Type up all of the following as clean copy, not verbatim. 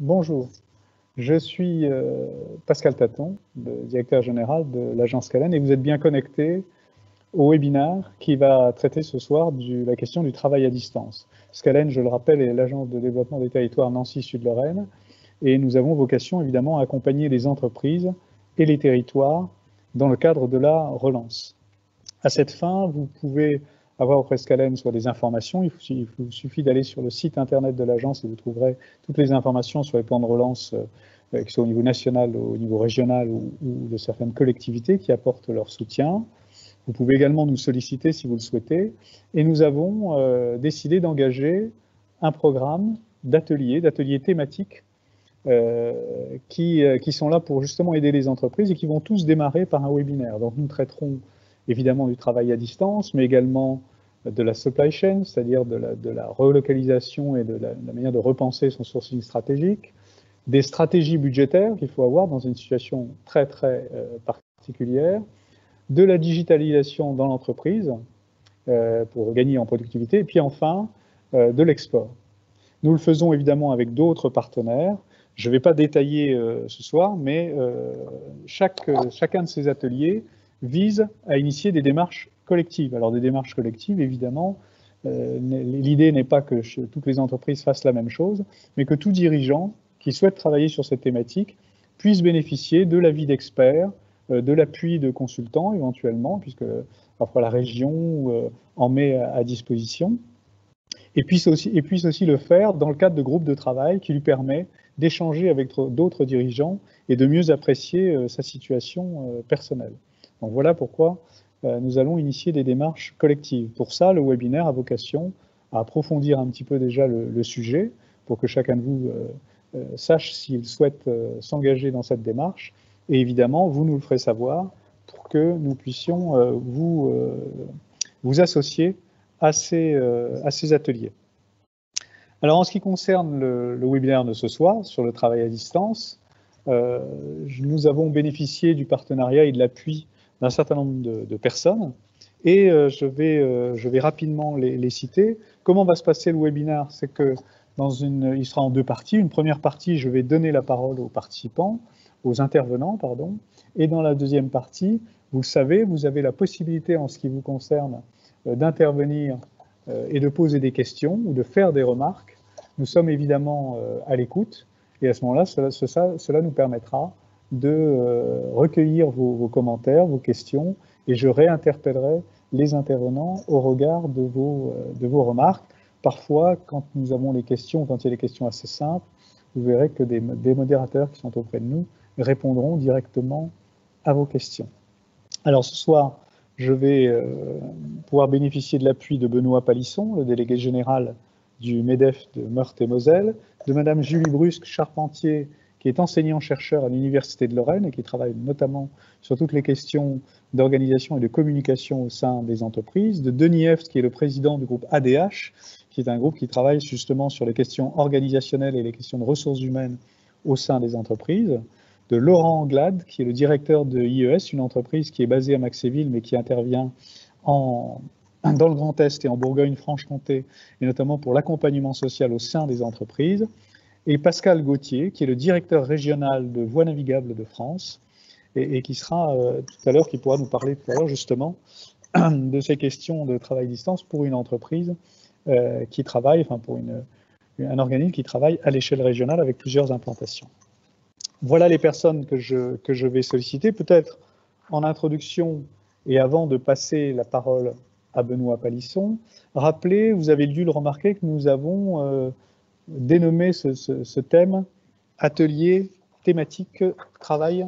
Bonjour, je suis Pascal Taton, le directeur général de l'agence Scalen, et vous êtes bien connecté au webinaire qui va traiter ce soir la question du travail à distance. Scalen, je le rappelle, est l'agence de développement des territoires Nancy-Sud-Lorraine, et nous avons vocation évidemment à accompagner les entreprises et les territoires dans le cadre de la relance. À cette fin, vous pouvez avoir auprès de Scalen soit des informations, il vous suffit d'aller sur le site internet de l'agence et vous trouverez toutes les informations sur les plans de relance, que ce soit au niveau national, au niveau régional ou de certaines collectivités qui apportent leur soutien. Vous pouvez également nous solliciter si vous le souhaitez. Et nous avons décidé d'engager un programme d'ateliers thématiques qui sont là pour justement aider les entreprises et qui vont tous démarrer par un webinaire. Donc nous traiterons évidemment du travail à distance, mais également de la supply chain, c'est-à-dire de la relocalisation et de la manière de repenser son sourcing stratégique, des stratégies budgétaires qu'il faut avoir dans une situation très particulière, de la digitalisation dans l'entreprise pour gagner en productivité, et puis enfin de l'export. Nous le faisons évidemment avec d'autres partenaires. Je ne vais pas détailler ce soir, mais chacun de ces ateliers vise à initier des démarches collectives. Alors des démarches collectives, évidemment, l'idée n'est pas que toutes les entreprises fassent la même chose, mais que tout dirigeant qui souhaite travailler sur cette thématique puisse bénéficier de l'avis d'experts, de l'appui de consultants éventuellement, puisque parfois la région en met à disposition, et puisse aussi le faire dans le cadre de groupes de travail qui lui permet d'échanger avec d'autres dirigeants et de mieux apprécier sa situation personnelle. Donc voilà pourquoi nous allons initier des démarches collectives. Pour ça, le webinaire a vocation à approfondir un petit peu déjà le sujet pour que chacun de vous sache s'il souhaite s'engager dans cette démarche. Et évidemment, vous nous le ferez savoir pour que nous puissions vous associer à ces ateliers. Alors en ce qui concerne le webinaire de ce soir sur le travail à distance, nous avons bénéficié du partenariat et de l'appui d'un certain nombre de personnes et je vais rapidement les citer. Comment va se passer le webinaire? C'est que il sera en deux parties. Une première partie, je vais donner la parole aux participants, aux intervenants, pardon, et dans la deuxième partie, vous le savez, vous avez la possibilité en ce qui vous concerne d'intervenir et de poser des questions ou de faire des remarques. Nous sommes évidemment à l'écoute et à ce moment-là, cela nous permettra de recueillir vos commentaires, vos questions et je réinterpellerai les intervenants au regard de vos remarques. Parfois, quand nous avons les questions, quand il y a des questions assez simples, vous verrez que des modérateurs qui sont auprès de nous répondront directement à vos questions. Alors ce soir, je vais pouvoir bénéficier de l'appui de Benoît Palisson, le délégué général du MEDEF de Meurthe-et-Moselle, de Madame Julie Brusque-Charpentier, qui est enseignant-chercheur à l'Université de Lorraine et qui travaille notamment sur toutes les questions d'organisation et de communication au sein des entreprises, de Denis Efft, qui est le président du groupe ADH, qui est un groupe qui travaille justement sur les questions organisationnelles et les questions de ressources humaines au sein des entreprises, de Laurent Anglade, qui est le directeur de IES, une entreprise qui est basée à Maxéville, mais qui intervient dans le Grand Est et en Bourgogne-Franche-Comté, et notamment pour l'accompagnement social au sein des entreprises, et Pascal Gauthier, qui est le directeur régional de Voies navigables de France, et qui sera tout à l'heure, qui pourra nous parler tout à l'heure justement de ces questions de travail à distance pour une entreprise qui travaille, enfin pour un organisme qui travaille à l'échelle régionale avec plusieurs implantations. Voilà les personnes que je vais solliciter. Peut-être en introduction et avant de passer la parole à Benoît Palisson, rappelez, vous avez dû le remarquer, que nous avons dénommé ce thème « Atelier thématique travail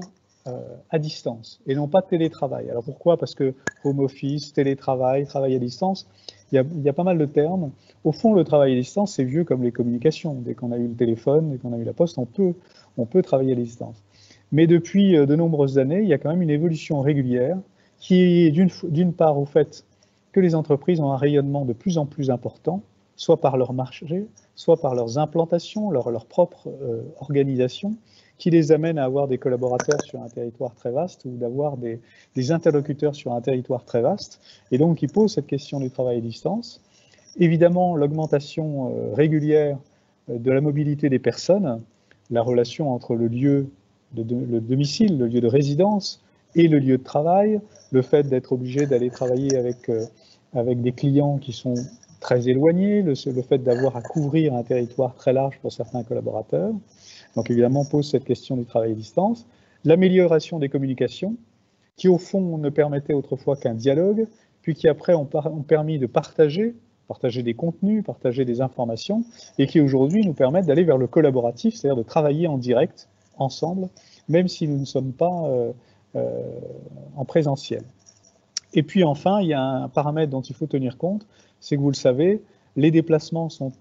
à distance » et non pas télétravail. Alors pourquoi? Parce que home office, télétravail, travail à distance, il y a pas mal de termes. Au fond, le travail à distance, c'est vieux comme les communications. Dès qu'on a eu le téléphone, dès qu'on a eu la poste, on peut travailler à distance. Mais depuis de nombreuses années, il y a quand même une évolution régulière qui est d'une part au fait que les entreprises ont un rayonnement de plus en plus important, soit par leur marché, soit par leurs implantations, leur propre organisation, qui les amène à avoir des collaborateurs sur un territoire très vaste ou d'avoir des interlocuteurs sur un territoire très vaste, et donc qui pose cette question du travail à distance. Évidemment, l'augmentation régulière de la mobilité des personnes la relation entre le le domicile, le lieu de résidence et le lieu de travail, le fait d'être obligé d'aller travailler avec des clients qui sont très éloignés, le fait d'avoir à couvrir un territoire très large pour certains collaborateurs. Donc évidemment, on pose cette question du travail à distance. L'amélioration des communications, qui au fond ne permettaient autrefois qu'un dialogue, puis qui après ont permis de partager des contenus, partager des informations, et qui aujourd'hui nous permettent d'aller vers le collaboratif, c'est-à-dire de travailler en direct, ensemble, même si nous ne sommes pas en présentiel. Et puis enfin, il y a un paramètre dont il faut tenir compte, c'est que vous le savez, les déplacements sont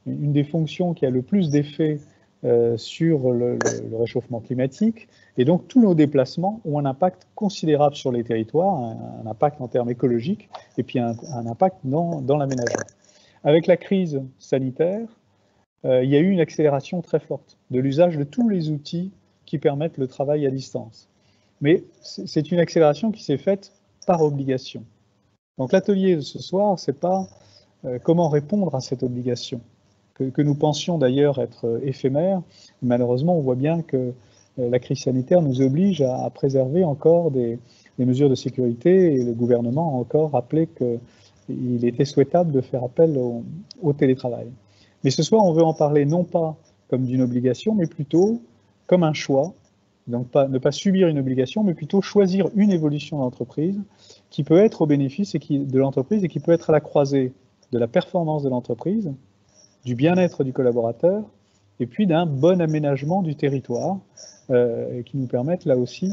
une des fonctions qui a le plus d'effet sur le réchauffement climatique. Et donc, tous nos déplacements ont un impact considérable sur les territoires, un impact en termes écologiques, et puis un impact dans l'aménagement. Avec la crise sanitaire, il y a eu une accélération très forte de l'usage de tous les outils qui permettent le travail à distance. Mais c'est une accélération qui s'est faite par obligation. Donc l'atelier de ce soir, c'est pas comment répondre à cette obligation, que nous pensions d'ailleurs être éphémère. Malheureusement, on voit bien que la crise sanitaire nous oblige à préserver encore des mesures de sécurité, et le gouvernement a encore rappelé qu'il était souhaitable de faire appel au télétravail. Mais ce soir, on veut en parler non pas comme d'une obligation, mais plutôt comme un choix. Donc ne pas subir une obligation, mais plutôt choisir une évolution d'entreprise qui peut être au bénéfice de l'entreprise et qui peut être à la croisée de la performance de l'entreprise, du bien-être du collaborateur, et puis d'un bon aménagement du territoire, qui nous permettent là aussi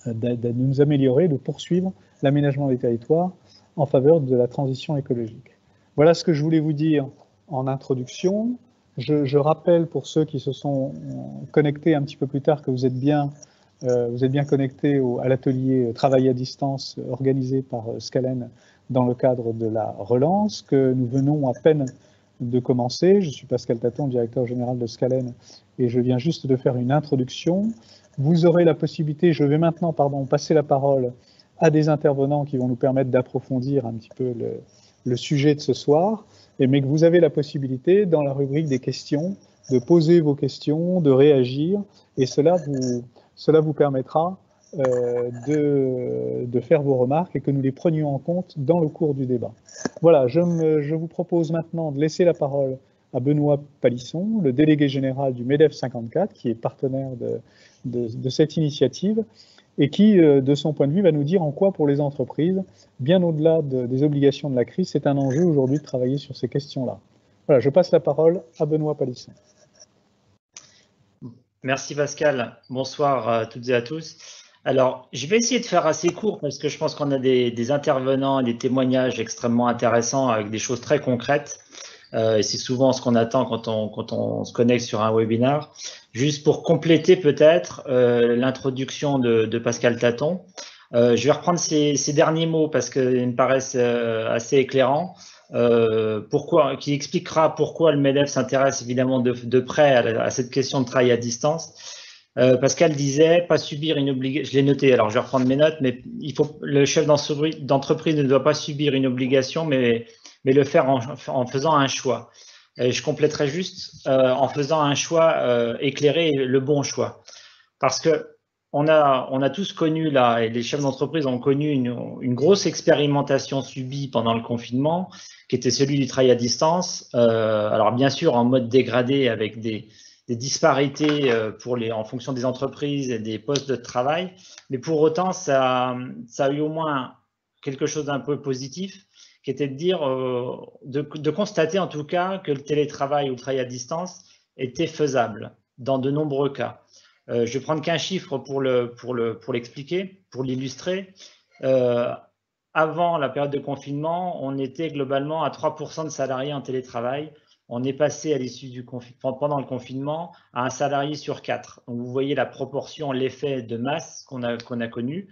de nous améliorer, de poursuivre l'aménagement des territoires en faveur de la transition écologique. Voilà ce que je voulais vous dire en introduction. Je rappelle pour ceux qui se sont connectés un petit peu plus tard que vous êtes bien connectés à l'atelier Travail à distance organisé par Scalen dans le cadre de la relance, que nous venons à peine de commencer. Je suis Pascal Taton, directeur général de Scalen, et je viens juste de faire une introduction. Vous aurez la possibilité, je vais maintenant passer la parole à des intervenants qui vont nous permettre d'approfondir un petit peu le sujet de ce soir, mais que vous avez la possibilité, dans la rubrique des questions, de poser vos questions, de réagir, et cela vous permettra de faire vos remarques et que nous les prenions en compte dans le cours du débat. Voilà, je vous propose maintenant de laisser la parole à Benoît Palisson, le délégué général du MEDEF 54, qui est partenaire de cette initiative, et qui, de son point de vue, va nous dire en quoi, pour les entreprises, bien au-delà des obligations de la crise, c'est un enjeu aujourd'hui de travailler sur ces questions-là. Voilà, je passe la parole à Benoît Palisson. Merci Pascal, bonsoir à toutes et à tous. Alors, je vais essayer de faire assez court parce que je pense qu'on a des intervenants et des témoignages extrêmement intéressants avec des choses très concrètes. Et c'est souvent ce qu'on attend quand on se connecte sur un webinaire. Juste pour compléter peut-être l'introduction de Pascal Taton, je vais reprendre ces derniers mots parce qu'ils me paraissent assez éclairants. Qui expliquera pourquoi le MEDEF s'intéresse évidemment de près à cette question de travail à distance. Pascal disait, pas subir une obligation, je l'ai noté, alors je vais reprendre mes notes, mais le chef d'entreprise ne doit pas subir une obligation, mais le faire en faisant un choix. Et je compléterai juste en faisant un choix éclairé, le bon choix. Parce que on a tous connu là, et les chefs d'entreprise ont connu une grosse expérimentation subie pendant le confinement, qui était celui du travail à distance. Alors bien sûr en mode dégradé avec des disparités en fonction des entreprises et des postes de travail, mais pour autant ça a eu au moins quelque chose d'un peu positif, qui était de dire, de constater en tout cas que le télétravail ou le travail à distance était faisable dans de nombreux cas. Je vais prendre qu'un chiffre pour l'expliquer, pour l'illustrer. Avant la période de confinement, on était globalement à 3% de salariés en télétravail. On est passé à l'issue pendant le confinement à un salarié sur 4. Donc vous voyez la proportion, l'effet de masse qu'on a connu.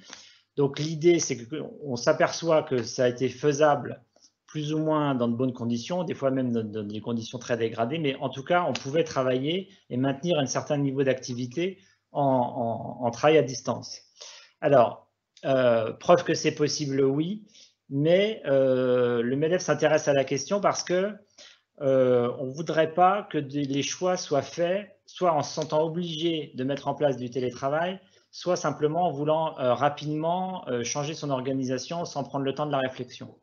Donc l'idée, c'est qu'on s'aperçoit que ça a été faisable plus ou moins dans de bonnes conditions, des fois même dans des conditions très dégradées, mais en tout cas, on pouvait travailler et maintenir un certain niveau d'activité en travail à distance. Alors, preuve que c'est possible, oui, mais le MEDEF s'intéresse à la question parce que on ne voudrait pas que les choix soient faits, soit en se sentant obligé de mettre en place du télétravail, soit simplement en voulant rapidement changer son organisation sans prendre le temps de la réflexion.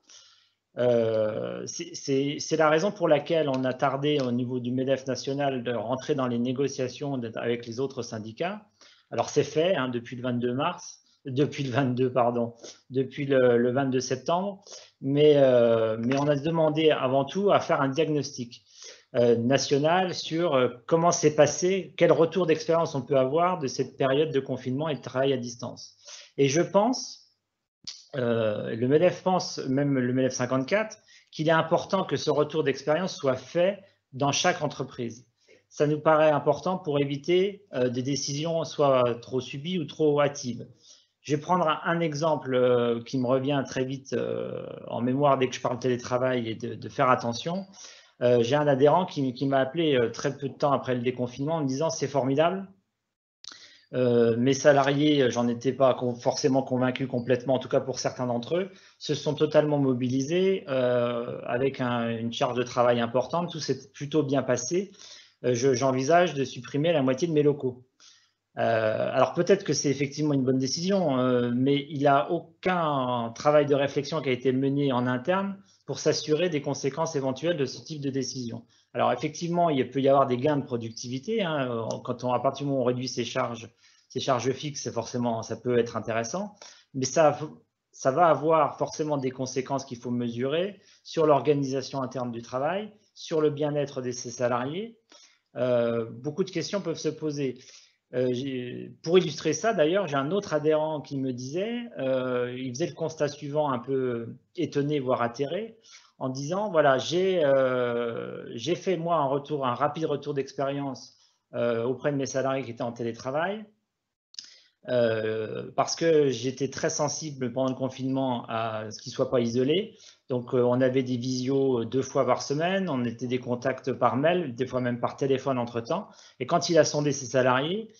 C'est la raison pour laquelle on a tardé au niveau du MEDEF national de rentrer dans les négociations avec les autres syndicats. Alors c'est fait hein, depuis le 22 mars, depuis le 22 pardon, depuis le 22 septembre, mais on a demandé avant tout à faire un diagnostic national sur comment s'est passé, quel retour d'expérience on peut avoir de cette période de confinement et de travail à distance. Et je pense le MEDEF pense, même le MEDEF 54, qu'il est important que ce retour d'expérience soit fait dans chaque entreprise. Ça nous paraît important pour éviter des décisions soit trop subies ou trop hâtives. Je vais prendre un exemple qui me revient très vite en mémoire dès que je parle télétravail et de faire attention. J'ai un adhérent qui m'a appelé très peu de temps après le déconfinement en me disant « c'est formidable ». Mes salariés, j'en étais pas forcément convaincu complètement, en tout cas pour certains d'entre eux, se sont totalement mobilisés avec une charge de travail importante. Tout s'est plutôt bien passé. J'envisage de supprimer la moitié de mes locaux. Alors peut-être que c'est effectivement une bonne décision, mais il n'y a aucun travail de réflexion qui a été mené en interne pour s'assurer des conséquences éventuelles de ce type de décision. Alors effectivement, il peut y avoir des gains de productivité hein, à partir du moment où on réduit ses charges fixes, forcément, ça peut être intéressant, mais ça va avoir forcément des conséquences qu'il faut mesurer sur l'organisation interne du travail, sur le bien-être de ses salariés. Beaucoup de questions peuvent se poser. Pour illustrer ça, d'ailleurs, j'ai un autre adhérent qui me disait, il faisait le constat suivant, un peu étonné, voire atterré, en disant, voilà, j'ai fait moi un rapide retour d'expérience auprès de mes salariés qui étaient en télétravail, parce que j'étais très sensible pendant le confinement à ce qu'ils ne soient pas isolés. Donc, on avait des visios 2 fois par semaine, on était des contacts par mail, des fois même par téléphone entre-temps. Et quand il a sondé ses salariés,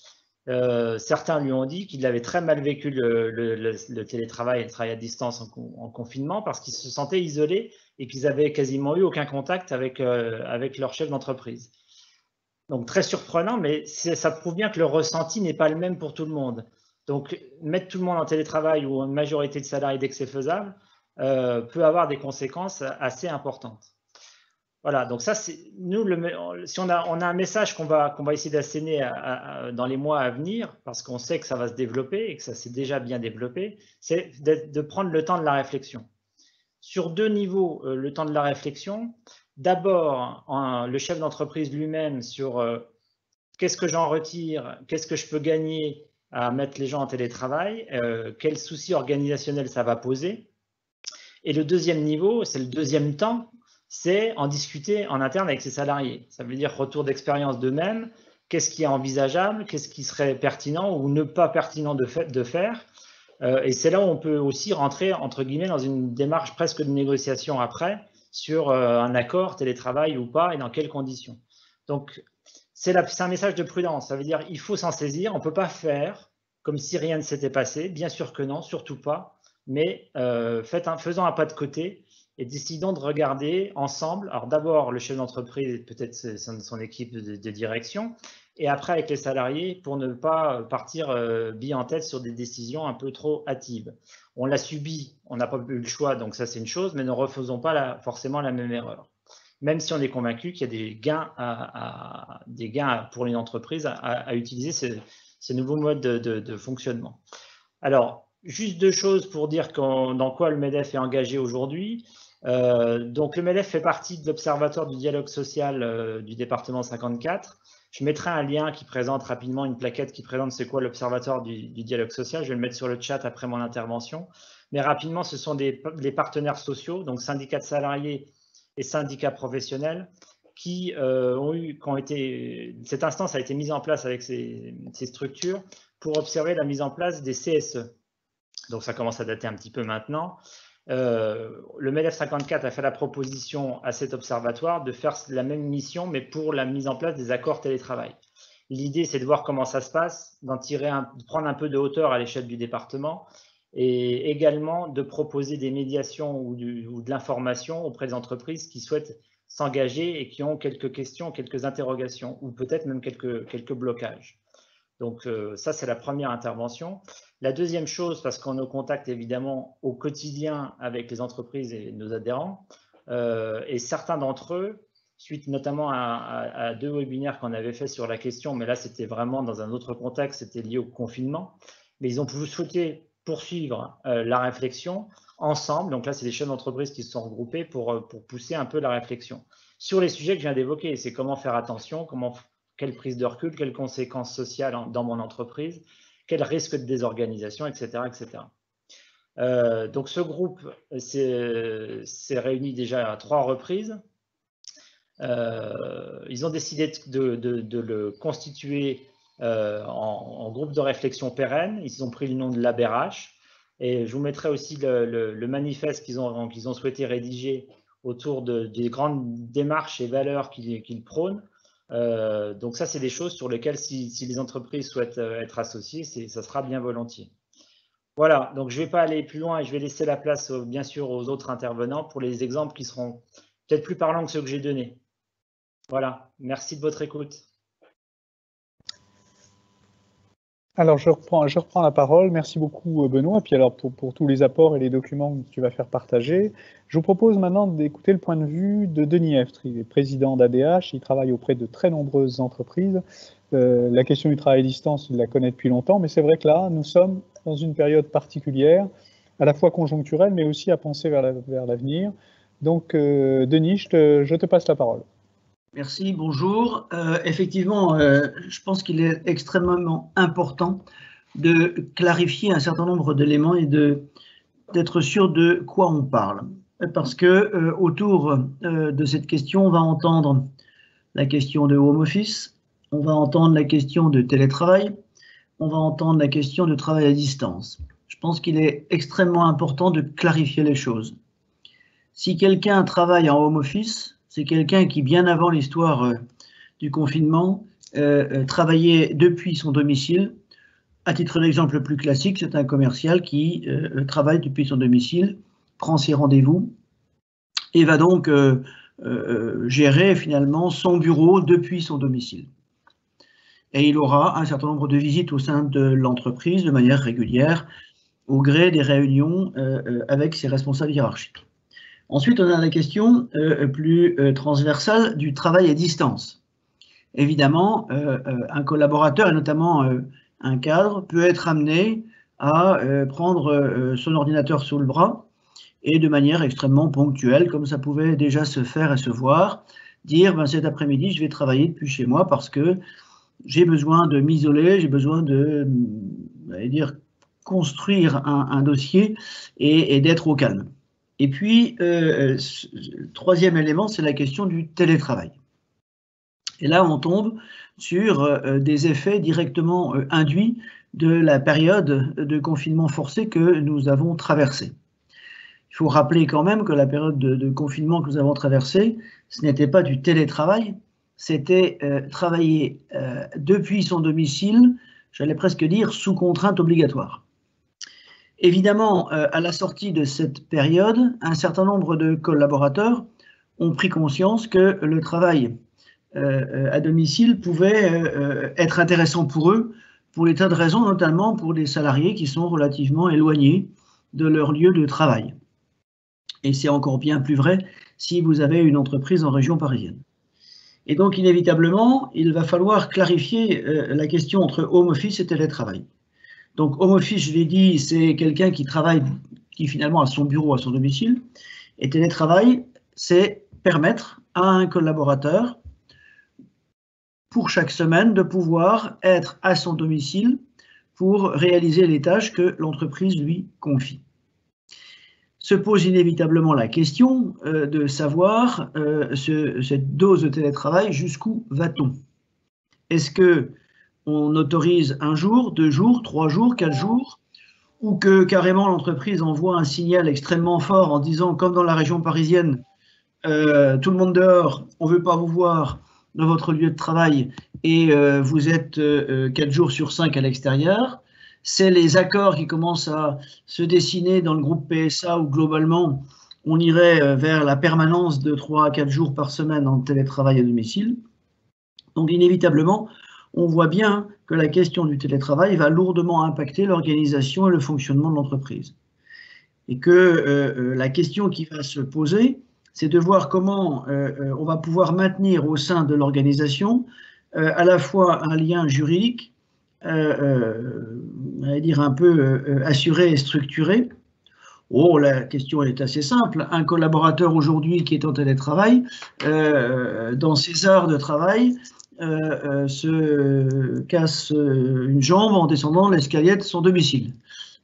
certains lui ont dit qu'il avait très mal vécu le télétravail et le travail à distance en confinement parce qu'ils se sentaient isolés et qu'ils avaient quasiment eu aucun contact avec leur chef d'entreprise. Donc très surprenant, mais ça prouve bien que le ressenti n'est pas le même pour tout le monde. Donc mettre tout le monde en télétravail ou une majorité de salariés dès que c'est faisable peut avoir des conséquences assez importantes. Voilà, donc ça, nous, si on a un message qu'on va essayer d'asséner dans les mois à venir, parce qu'on sait que ça va se développer et que ça s'est déjà bien développé, c'est de prendre le temps de la réflexion. Sur 2 niveaux, le temps de la réflexion. D'abord, le chef d'entreprise lui-même sur qu'est-ce que j'en retire, qu'est-ce que je peux gagner à mettre les gens en télétravail, quels soucis organisationnels ça va poser. Et le deuxième niveau, c'est le deuxième temps, c'est en discuter en interne avec ses salariés. Ça veut dire retour d'expérience d'eux-mêmes, qu'est-ce qui est envisageable, qu'est-ce qui serait pertinent ou ne pas pertinent de faire. Et c'est là où on peut aussi rentrer, entre guillemets, dans une démarche presque de négociation après, sur un accord, télétravail ou pas, et dans quelles conditions. Donc, c'est un message de prudence. Ça veut dire il faut s'en saisir. On ne peut pas faire comme si rien ne s'était passé. Bien sûr que non, surtout pas. Mais faisons un pas de côté et décidons de regarder ensemble. Alors d'abord, le chef d'entreprise, peut-être son équipe de direction, et après avec les salariés pour ne pas partir bille en tête sur des décisions un peu trop hâtives. On l'a subi, on n'a pas eu le choix, donc ça c'est une chose, mais ne refaisons pas forcément la même erreur. Même si on est convaincu qu'il y a des gains pour une entreprise à utiliser ce nouveau mode de fonctionnement. Alors, juste 2 choses pour dire dans quoi le MEDEF est engagé aujourd'hui. Donc, le MEDEF fait partie de l'Observatoire du dialogue social du département 54. Je mettrai un lien qui présente rapidement une plaquette qui présente c'est quoi l'Observatoire du dialogue social. Je vais le mettre sur le chat après mon intervention. Mais rapidement, ce sont les partenaires sociaux, donc syndicats de salariés et syndicats professionnels, qui ont été. Cette instance a été mise en place avec ces structures pour observer la mise en place des CSE. Donc ça commence à dater un petit peu maintenant. Le MEDEF 54 a fait la proposition à cet observatoire de faire la même mission, mais pour la mise en place des accords télétravail. L'idée, c'est de voir comment ça se passe, de prendre un peu de hauteur à l'échelle du département et également de proposer des médiations ou de l'information auprès des entreprises qui souhaitent s'engager et qui ont quelques questions, quelques interrogations, ou peut-être même quelques blocages. Donc ça, c'est la première intervention. La deuxième chose, parce qu'on est au contact évidemment au quotidien avec les entreprises et nos adhérents, et certains d'entre eux, suite notamment à 2 webinaires qu'on avait fait sur la question, mais là c'était vraiment dans un autre contexte, c'était lié au confinement, mais ils ont souhaité poursuivre la réflexion ensemble. Donc là, c'est des chefs d'entreprise qui se sont regroupés pour pousser un peu la réflexion sur les sujets que je viens d'évoquer. C'est comment faire attention, quelle prise de recul, quelles conséquences sociales dans mon entreprise, quel risque de désorganisation, etc. etc. Donc ce groupe s'est réuni déjà à 3 reprises. Ils ont décidé de le constituer en groupe de réflexion pérenne. Ils ont pris le nom de l'ABRH. Et je vous mettrai aussi le manifeste qu'ils ont souhaité rédiger autour des grandes démarches et valeurs qu'ils prônent. Donc ça, c'est des choses sur lesquelles, si les entreprises souhaitent être associées, ça sera bien volontiers. Voilà, donc je ne vais pas aller plus loin et je vais laisser la place, bien sûr, aux autres intervenants pour les exemples qui seront peut-être plus parlants que ceux que j'ai donnés. Voilà, merci de votre écoute. Alors, je reprends la parole. Merci beaucoup, Benoît. Et puis alors, pour tous les apports et les documents que tu vas faire partager, je vous propose maintenant d'écouter le point de vue de Denis Eftre. Il est président d'ADH, il travaille auprès de très nombreuses entreprises. La question du travail à distance, il la connaît depuis longtemps, mais c'est vrai que là, nous sommes dans une période particulière, à la fois conjoncturelle, mais aussi à penser vers l'avenir. Donc, Denis, je te passe la parole. Merci, bonjour. Effectivement, je pense qu'il est extrêmement important de clarifier un certain nombre d'éléments et d'être sûr de quoi on parle. Parce que autour de cette question, on va entendre la question de home office, on va entendre la question de télétravail, on va entendre la question de travail à distance. Je pense qu'il est extrêmement important de clarifier les choses. Si quelqu'un travaille en home office, c'est quelqu'un qui, bien avant l'histoire du confinement, travaillait depuis son domicile. À titre d'exemple le plus classique, c'est un commercial qui travaille depuis son domicile, prend ses rendez-vous et va donc gérer finalement son bureau depuis son domicile. Et il aura un certain nombre de visites au sein de l'entreprise de manière régulière, au gré des réunions avec ses responsables hiérarchiques. Ensuite, on a la question plus transversale du travail à distance. Évidemment, un collaborateur, et notamment un cadre, peut être amené à prendre son ordinateur sous le bras et de manière extrêmement ponctuelle, comme ça pouvait déjà se faire et se voir, dire ben, cet après-midi, je vais travailler depuis chez moi parce que j'ai besoin de m'isoler, j'ai besoin de construire un dossier et d'être au calme. Et puis, troisième élément, c'est la question du télétravail. Et là, on tombe sur des effets directement induits de la période de confinement forcé que nous avons traversée. Il faut rappeler quand même que la période de confinement que nous avons traversée, ce n'était pas du télétravail, c'était travailler depuis son domicile, j'allais presque dire sous contrainte obligatoire. Évidemment, à la sortie de cette période, un certain nombre de collaborateurs ont pris conscience que le travail à domicile pouvait être intéressant pour eux, pour des tas de raisons, notamment pour des salariés qui sont relativement éloignés de leur lieu de travail. Et c'est encore bien plus vrai si vous avez une entreprise en région parisienne. Et donc, inévitablement, il va falloir clarifier la question entre home office et télétravail. Donc, home office, je l'ai dit, c'est quelqu'un qui travaille, qui finalement a son bureau à son domicile. Et télétravail, c'est permettre à un collaborateur, pour chaque semaine, de pouvoir être à son domicile pour réaliser les tâches que l'entreprise lui confie. Se pose inévitablement la question de savoir cette dose de télétravail, jusqu'où va-t-on? Est-ce que on autorise 1 jour, 2 jours, 3 jours, 4 jours, ou que carrément l'entreprise envoie un signal extrêmement fort en disant, comme dans la région parisienne, tout le monde dehors, on ne veut pas vous voir dans votre lieu de travail et vous êtes 4 jours sur 5 à l'extérieur. C'est les accords qui commencent à se dessiner dans le groupe PSA où globalement on irait vers la permanence de 3 à 4 jours par semaine en télétravail à domicile. Donc inévitablement, on voit bien que la question du télétravail va lourdement impacter l'organisation et le fonctionnement de l'entreprise. Et que la question qui va se poser, c'est de voir comment on va pouvoir maintenir au sein de l'organisation à la fois un lien juridique, on va dire un peu assuré et structuré. Oh, la question est assez simple. Un collaborateur aujourd'hui qui est en télétravail, dans ses heures de travail, se casse une jambe en descendant l'escalier de son domicile.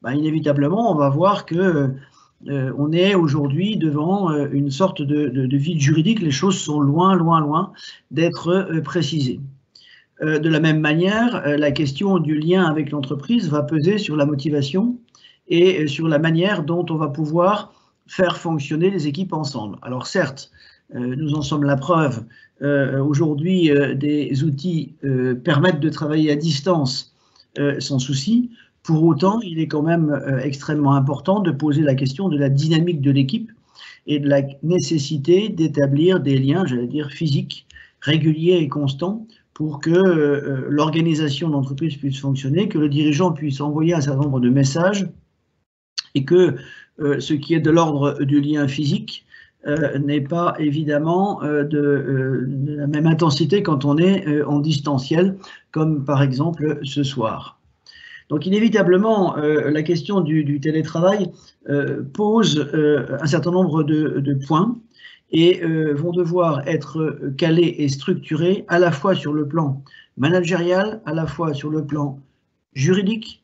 Ben, inévitablement, on va voir que on est aujourd'hui devant une sorte de vide juridique. Les choses sont loin, loin, loin d'être précisées. De la même manière, la question du lien avec l'entreprise va peser sur la motivation et sur la manière dont on va pouvoir faire fonctionner les équipes ensemble. Alors certes, nous en sommes la preuve. Aujourd'hui, des outils permettent de travailler à distance sans souci. Pour autant, il est quand même extrêmement important de poser la question de la dynamique de l'équipe et de la nécessité d'établir des liens, j'allais dire, physiques, réguliers et constants pour que l'organisation de l'entreprise puisse fonctionner, que le dirigeant puisse envoyer un certain nombre de messages et que ce qui est de l'ordre du lien physique n'est pas évidemment de la même intensité quand on est en distanciel, comme par exemple ce soir. Donc inévitablement, la question du télétravail pose un certain nombre de points et vont devoir être calés et structurés à la fois sur le plan managérial, à la fois sur le plan juridique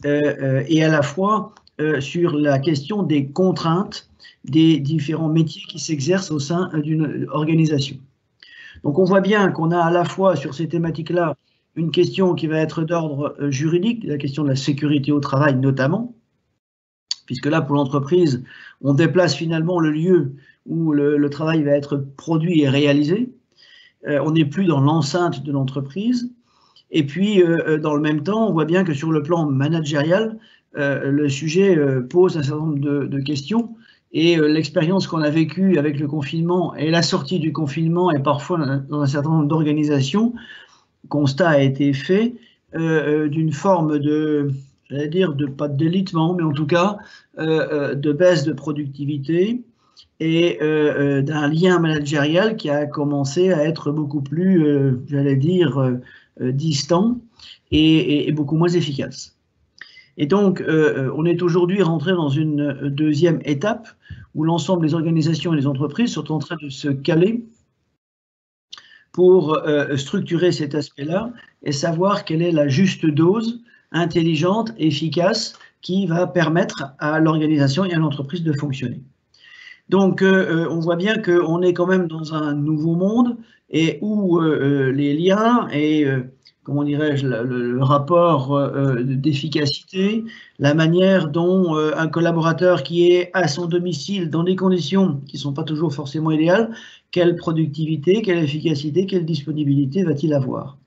et à la fois sur la question des contraintes des différents métiers qui s'exercent au sein d'une organisation. Donc on voit bien qu'on a à la fois sur ces thématiques-là une question qui va être d'ordre juridique, la question de la sécurité au travail notamment, puisque là pour l'entreprise, on déplace finalement le lieu où le travail va être produit et réalisé. On n'est plus dans l'enceinte de l'entreprise. Et puis dans le même temps, on voit bien que sur le plan managérial, le sujet pose un certain nombre de questions. Et l'expérience qu'on a vécue avec le confinement et la sortie du confinement et parfois dans un certain nombre d'organisations, constat a été fait d'une forme de, j'allais dire, pas de délitement, mais en tout cas de baisse de productivité et d'un lien managérial qui a commencé à être beaucoup plus, j'allais dire, distant et beaucoup moins efficace. Et donc, on est aujourd'hui rentré dans une deuxième étape où l'ensemble des organisations et des entreprises sont en train de se caler pour structurer cet aspect-là et savoir quelle est la juste dose intelligente, efficace, qui va permettre à l'organisation et à l'entreprise de fonctionner. Donc, on voit bien qu'on est quand même dans un nouveau monde et où les liens et, comment dirais-je, le rapport d'efficacité, la manière dont un collaborateur qui est à son domicile dans des conditions qui ne sont pas toujours forcément idéales, quelle productivité, quelle efficacité, quelle disponibilité va-t-il avoir?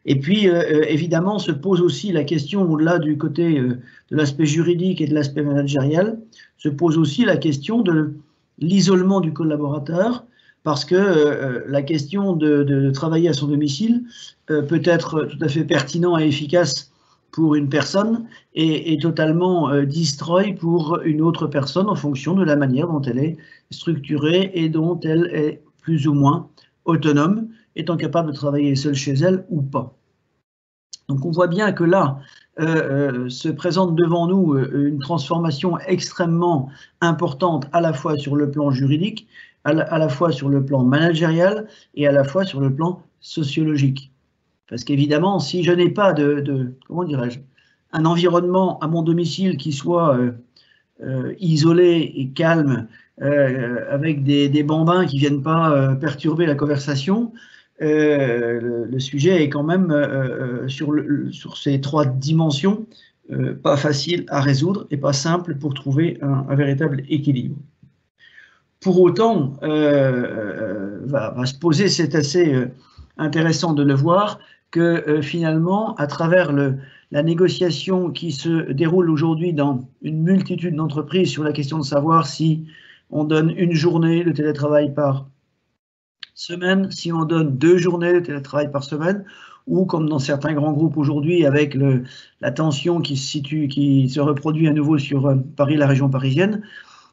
Et puis, évidemment, se pose aussi la question, au-delà du côté de l'aspect juridique et de l'aspect managérial, se pose aussi la question de l'isolement du collaborateur, parce que la question de travailler à son domicile peut être tout à fait pertinent et efficace pour une personne et totalement destroy pour une autre personne en fonction de la manière dont elle est structurée et dont elle est plus ou moins autonome, étant capable de travailler seule chez elle ou pas. Donc on voit bien que là se présente devant nous une transformation extrêmement importante à la fois sur le plan juridique, à la fois sur le plan managérial et à la fois sur le plan sociologique. Parce qu'évidemment, si je n'ai pas comment dirais-je, un environnement à mon domicile qui soit isolé et calme, avec des bambins qui ne viennent pas perturber la conversation, le sujet est quand même sur ces trois dimensions pas facile à résoudre et pas simple pour trouver un véritable équilibre. Pour autant, va se poser, c'est assez intéressant de le voir, que finalement, à travers la négociation qui se déroule aujourd'hui dans une multitude d'entreprises sur la question de savoir si on donne une journée de télétravail par semaine, si on donne 2 journées de télétravail par semaine, ou comme dans certains grands groupes aujourd'hui, avec la tension qui se reproduit à nouveau sur Paris, la région parisienne,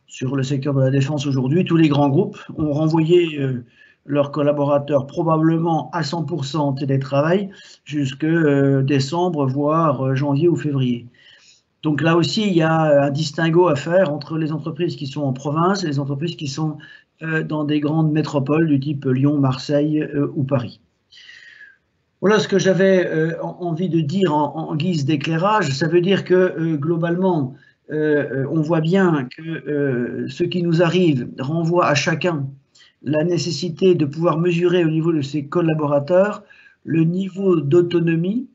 sur le secteur de la défense aujourd'hui, tous les grands groupes ont renvoyé leurs collaborateurs probablement à 100% en télétravail jusque décembre, voire janvier ou février. Donc là aussi, il y a un distinguo à faire entre les entreprises qui sont en province et les entreprises qui sont dans des grandes métropoles du type Lyon, Marseille ou Paris. Voilà ce que j'avais envie de dire en guise d'éclairage. Ça veut dire que globalement, on voit bien que ce qui nous arrive renvoie à chacun la nécessité de pouvoir mesurer au niveau de ses collaborateurs le niveau d'autonomie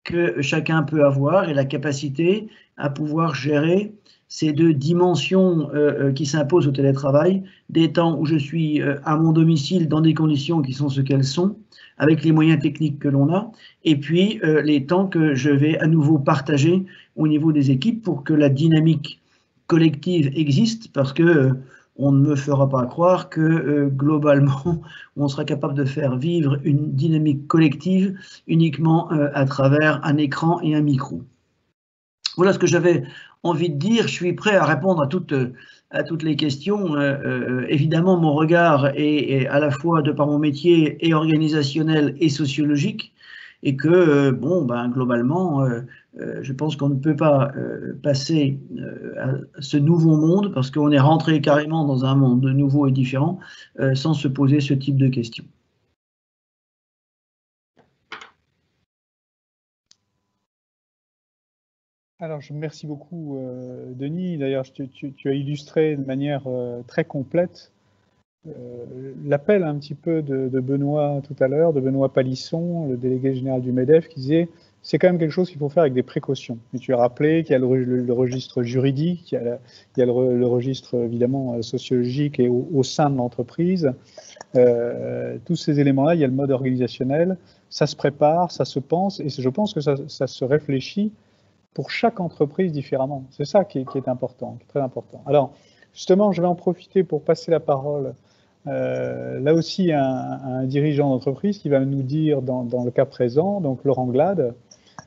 que chacun peut avoir et la capacité à pouvoir gérer ces deux dimensions qui s'imposent au télétravail, des temps où je suis à mon domicile dans des conditions qui sont ce qu'elles sont, avec les moyens techniques que l'on a, et puis les temps que je vais à nouveau partager au niveau des équipes pour que la dynamique collective existe, parce que on ne me fera pas croire que globalement, on sera capable de faire vivre une dynamique collective uniquement à travers un écran et un micro. Voilà ce que j'avais envie de dire. Je suis prêt à répondre à toutes les questions. Évidemment, mon regard est à la fois, de par mon métier, et organisationnel et sociologique, et que, globalement, je pense qu'on ne peut pas passer à ce nouveau monde, parce qu'on est rentré carrément dans un monde nouveau et différent, sans se poser ce type de questions. Alors, merci beaucoup, Denis. D'ailleurs, tu as illustré de manière très complète l'appel un petit peu de Benoît tout à l'heure, de Benoît Palisson, le délégué général du MEDEF, qui disait c'est quand même quelque chose qu'il faut faire avec des précautions. Et tu as rappelé qu'il y a le registre juridique, il y a le registre évidemment sociologique et au sein de l'entreprise. Tous ces éléments-là, il y a le mode organisationnel, ça se prépare, ça se pense, et je pense que ça se réfléchit pour chaque entreprise différemment. C'est ça qui est important, qui est très important. Alors, justement, je vais en profiter pour passer la parole là aussi à un dirigeant d'entreprise qui va nous dire, dans le cas présent, donc Laurent Glade,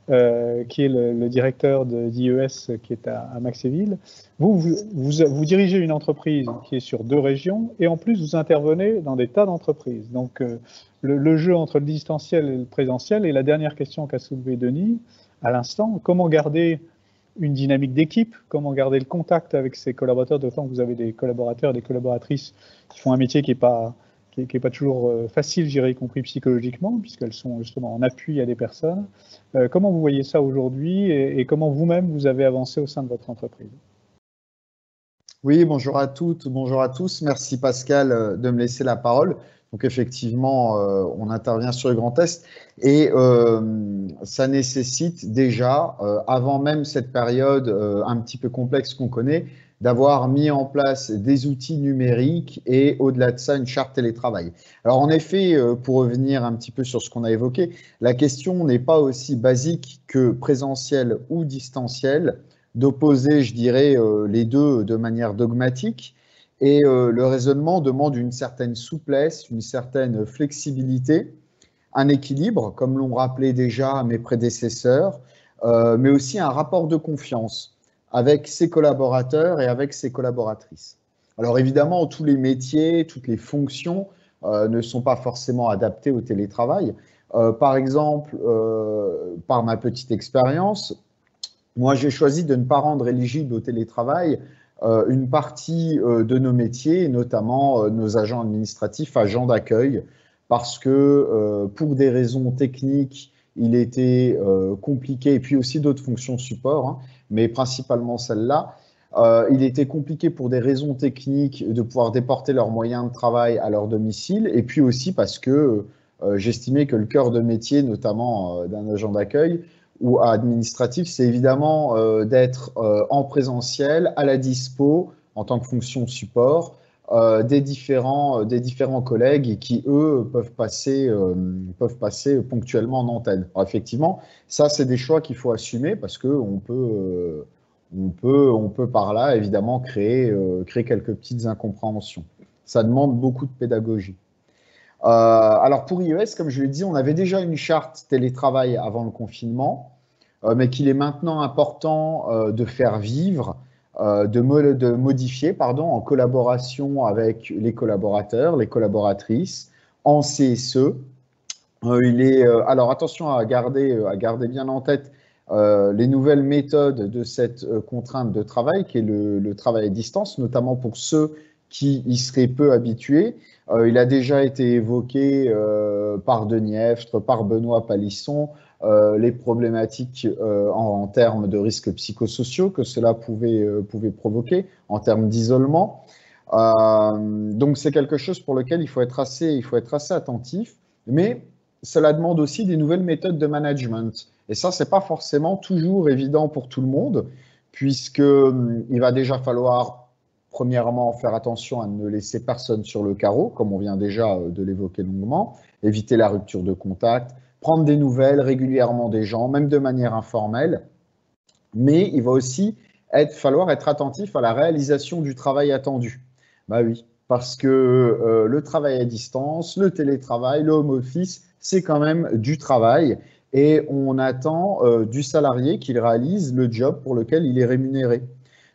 qui est le directeur d'IES qui est à Maxéville. Vous dirigez une entreprise qui est sur 2 régions et en plus vous intervenez dans des tas d'entreprises. Donc le jeu entre le distanciel et le présentiel, et la dernière question qu'a soulevée Denis à l'instant, comment garder une dynamique d'équipe, comment garder le contact avec ses collaborateurs, d'autant que vous avez des collaborateurs et des collaboratrices qui font un métier qui n'est pas toujours facile, je dirais, y compris psychologiquement, puisqu'elles sont justement en appui à des personnes. Comment vous voyez ça aujourd'hui et comment vous-même vous avez avancé au sein de votre entreprise? Oui, bonjour à toutes, bonjour à tous. Merci Pascal de me laisser la parole. Donc effectivement, on intervient sur le Grand Est et ça nécessite déjà, avant même cette période un petit peu complexe qu'on connaît, d'avoir mis en place des outils numériques et au-delà de ça, une charte télétravail. Alors en effet, pour revenir un petit peu sur ce qu'on a évoqué, la question n'est pas aussi basique que présentiel ou distanciel, d'opposer, je dirais, les deux de manière dogmatique. Et le raisonnement demande une certaine souplesse, une certaine flexibilité, un équilibre, comme l'ont rappelé déjà mes prédécesseurs, mais aussi un rapport de confiance avec ses collaborateurs et avec ses collaboratrices. Alors évidemment, tous les métiers, toutes les fonctions ne sont pas forcément adaptées au télétravail. Par exemple, par ma petite expérience, moi j'ai choisi de ne pas rendre éligible au télétravail une partie de nos métiers, notamment nos agents administratifs, agents d'accueil, parce que pour des raisons techniques, il était compliqué, et puis aussi d'autres fonctions support, hein, mais principalement celle-là, il était compliqué pour des raisons techniques de pouvoir déporter leurs moyens de travail à leur domicile, et puis aussi parce que j'estimais que le cœur de métier, notamment d'un agent d'accueil, ou administratif, c'est évidemment d'être en présentiel, à la dispo, en tant que fonction support, des différents collègues qui, eux, peuvent passer ponctuellement en antenne. Alors, effectivement, ça, c'est des choix qu'il faut assumer parce qu'on peut On peut par là, évidemment, créer quelques petites incompréhensions. Ça demande beaucoup de pédagogie. Alors pour IES, comme je l'ai dit, on avait déjà une charte télétravail avant le confinement, mais qu'il est maintenant important de faire vivre, de modifier, en collaboration avec les collaborateurs, les collaboratrices, en CSE. Alors attention à garder bien en tête les nouvelles méthodes de cette contrainte de travail, qui est le travail à distance, notamment pour ceux qui y seraient peu habitués. Il a déjà été évoqué par Denis Effre, par Benoît Palisson, les problématiques en termes de risques psychosociaux que cela pouvait provoquer, en termes d'isolement. Donc c'est quelque chose pour lequel il faut être assez attentif, mais cela demande aussi des nouvelles méthodes de management. Et ça, c'est pas forcément toujours évident pour tout le monde, puisqu'il va déjà falloir, premièrement, faire attention à ne laisser personne sur le carreau, comme on vient déjà de l'évoquer longuement, éviter la rupture de contact, prendre des nouvelles régulièrement des gens, même de manière informelle. Mais il va aussi falloir être attentif à la réalisation du travail attendu. Bah oui, parce que le travail à distance, le télétravail, le home office, c'est quand même du travail et on attend du salarié qu'il réalise le job pour lequel il est rémunéré.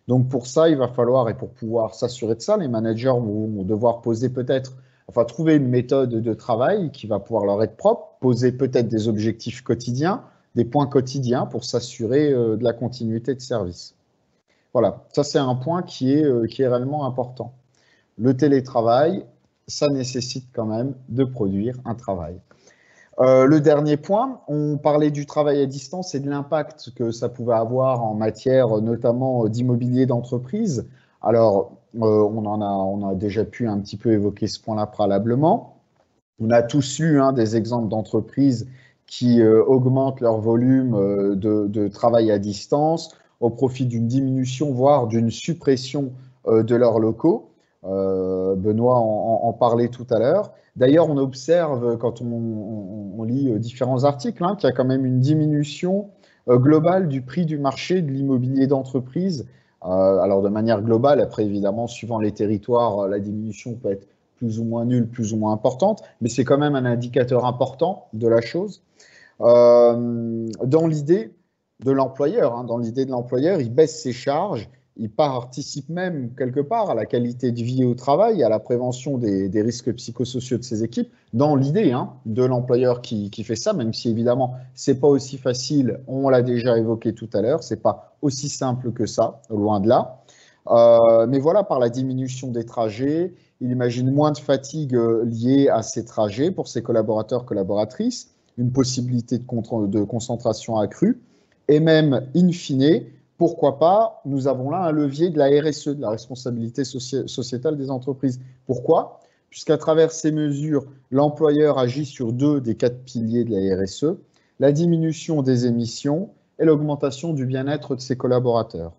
Donc pour ça, il va falloir, et pour pouvoir s'assurer de ça, les managers vont devoir trouver une méthode de travail qui va pouvoir leur être propre, poser peut-être des objectifs quotidiens, des points quotidiens pour s'assurer de la continuité de service. Voilà, ça c'est un point qui est réellement important. Le télétravail, ça nécessite quand même de produire un travail. Le dernier point, on parlait du travail à distance et de l'impact que ça pouvait avoir en matière notamment d'immobilier d'entreprise. Alors, on a déjà pu un petit peu évoquer ce point-là préalablement. On a tous eu des exemples d'entreprises qui augmentent leur volume de travail à distance au profit d'une diminution, voire d'une suppression de leurs locaux. Benoît en parlait tout à l'heure. D'ailleurs, on observe, quand on lit différents articles, qu'il y a quand même une diminution globale du prix du marché de l'immobilier d'entreprise. Alors, de manière globale, après, évidemment, suivant les territoires, la diminution peut être plus ou moins nulle, plus ou moins importante, mais c'est quand même un indicateur important de la chose. Dans l'idée de l'employeur, il baisse ses charges, il participe même quelque part à la qualité de vie au travail, à la prévention des risques psychosociaux de ses équipes, dans l'idée de l'employeur qui fait ça, même si évidemment c'est pas aussi facile, on l'a déjà évoqué tout à l'heure, c'est pas aussi simple que ça, loin de là. Mais voilà, par la diminution des trajets, il imagine moins de fatigue liée à ces trajets pour ses collaborateurs, collaboratrices, une possibilité de concentration accrue, et même, in fine, pourquoi pas, nous avons là un levier de la RSE, de la responsabilité sociétale des entreprises. Pourquoi ? Puisqu'à travers ces mesures, l'employeur agit sur 2 des 4 piliers de la RSE, la diminution des émissions et l'augmentation du bien-être de ses collaborateurs.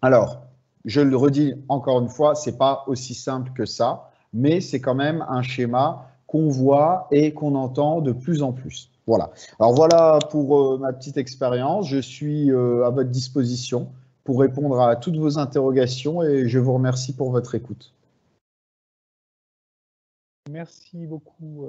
Alors, je le redis encore une fois, ce n'est pas aussi simple que ça, mais c'est quand même un schéma qu'on voit et qu'on entend de plus en plus. Voilà. Alors voilà pour ma petite expérience. Je suis à votre disposition pour répondre à toutes vos interrogations et je vous remercie pour votre écoute. Merci beaucoup,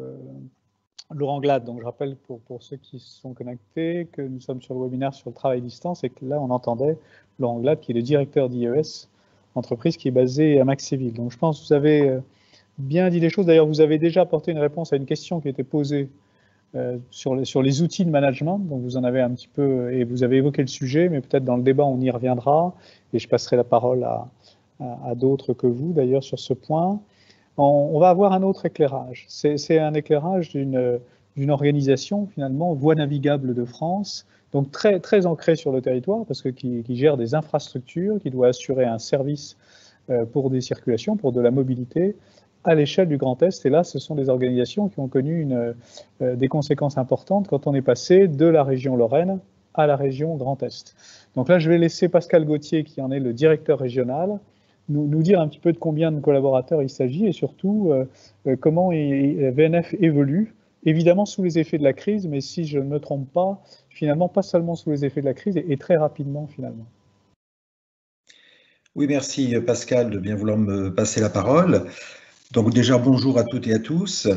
Laurent Glad. Donc je rappelle pour ceux qui se sont connectés que nous sommes sur le webinaire sur le travail à distance et que là on entendait Laurent Glad qui est le directeur d'IES, entreprise qui est basée à Maxéville. Donc je pense que vous avez bien dit les choses. D'ailleurs, vous avez déjà apporté une réponse à une question qui était posée sur les outils de management, donc vous en avez un petit peu, et vous avez évoqué le sujet, mais peut-être dans le débat on y reviendra, et je passerai la parole à d'autres que vous d'ailleurs sur ce point. On va avoir un autre éclairage, c'est un éclairage d'une organisation finalement, Voies navigables de France, donc très ancrée sur le territoire, parce que qui gère des infrastructures, qui doit assurer un service pour des circulations, pour de la mobilité, à l'échelle du Grand Est. Et là, ce sont des organisations qui ont connu des conséquences importantes quand on est passé de la région Lorraine à la région Grand Est. Donc là, je vais laisser Pascal Gauthier, qui en est le directeur régional, nous dire un petit peu de combien de collaborateurs il s'agit et surtout comment VNF évolue, évidemment sous les effets de la crise, mais si je ne me trompe pas, finalement pas seulement sous les effets de la crise et très rapidement finalement. Oui, merci Pascal de bien vouloir me passer la parole. Donc déjà, bonjour à toutes et à tous.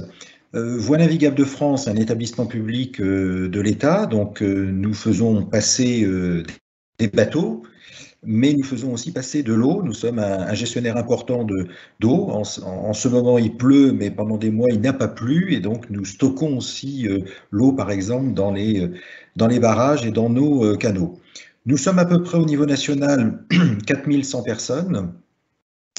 Voies navigables de France, un établissement public de l'État. Donc nous faisons passer des bateaux, mais nous faisons aussi passer de l'eau. Nous sommes un gestionnaire important d'eau. En ce moment, il pleut, mais pendant des mois, il n'a pas plu. Et donc, nous stockons aussi l'eau, par exemple, dans les barrages et dans nos canaux. Nous sommes à peu près au niveau national 4100 personnes.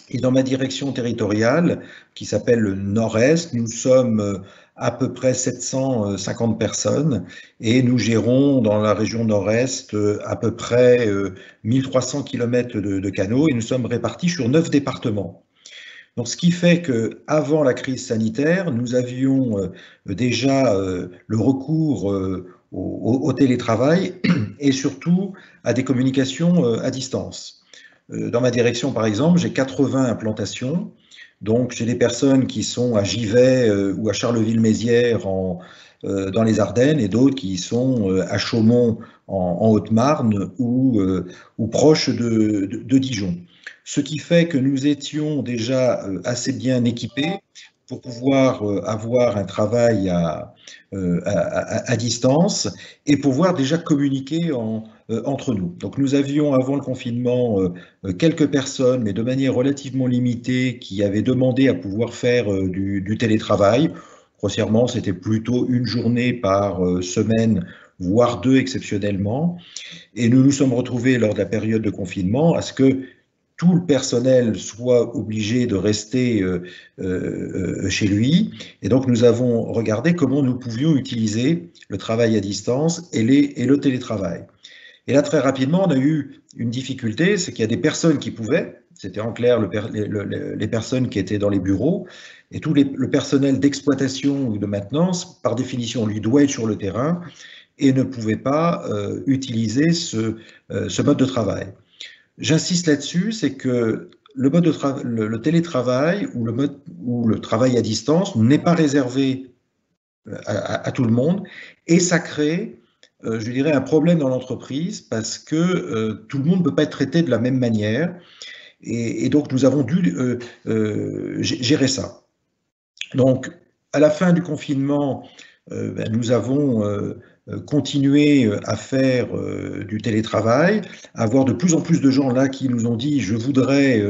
Et dans ma direction territoriale, qui s'appelle le Nord-Est, nous sommes à peu près 750 personnes et nous gérons dans la région Nord-Est à peu près 1300 km de canaux et nous sommes répartis sur 9 départements. Donc, ce qui fait qu'avant la crise sanitaire, nous avions déjà le recours au télétravail et surtout à des communications à distance. Dans ma direction, par exemple, j'ai 80 implantations. Donc, j'ai des personnes qui sont à Givet ou à Charleville-Mézières dans les Ardennes et d'autres qui sont à Chaumont en Haute-Marne ou proche de Dijon. Ce qui fait que nous étions déjà assez bien équipés pour pouvoir avoir un travail à distance et pouvoir déjà communiquer entre nous. Donc nous avions avant le confinement quelques personnes, mais de manière relativement limitée, qui avaient demandé à pouvoir faire du télétravail. Grossièrement, c'était plutôt une journée par semaine, voire 2 exceptionnellement. Et nous nous sommes retrouvés lors de la période de confinement à ce que tout le personnel soit obligé de rester chez lui. Et donc, nous avons regardé comment nous pouvions utiliser le travail à distance et le télétravail. Et là, très rapidement, on a eu une difficulté, c'est qu'il y a des personnes qui pouvaient, c'était en clair les personnes qui étaient dans les bureaux, et tout le personnel d'exploitation ou de maintenance, par définition, lui doit être sur le terrain et ne pouvait pas utiliser ce mode de travail. J'insiste là-dessus, c'est que le télétravail ou le travail à distance n'est pas réservé à tout le monde et ça crée, je dirais, un problème dans l'entreprise parce que tout le monde ne peut pas être traité de la même manière et donc nous avons dû gérer ça. Donc, à la fin du confinement, nous avons continuer à faire du télétravail, avoir de plus en plus de gens là qui nous ont dit je voudrais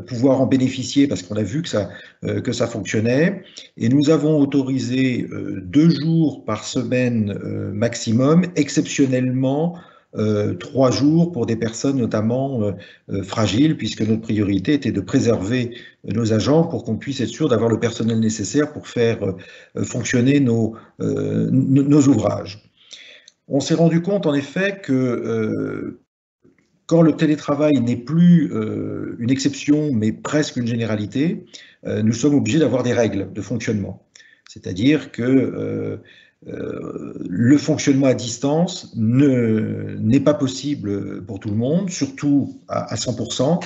pouvoir en bénéficier parce qu'on a vu que ça fonctionnait. Et nous avons autorisé 2 jours par semaine maximum, exceptionnellement 3 jours pour des personnes notamment fragiles, puisque notre priorité était de préserver nos agents pour qu'on puisse être sûr d'avoir le personnel nécessaire pour faire fonctionner nos ouvrages. On s'est rendu compte en effet que quand le télétravail n'est plus une exception, mais presque une généralité, nous sommes obligés d'avoir des règles de fonctionnement. C'est-à-dire que le fonctionnement à distance n'est pas possible pour tout le monde, surtout à 100%,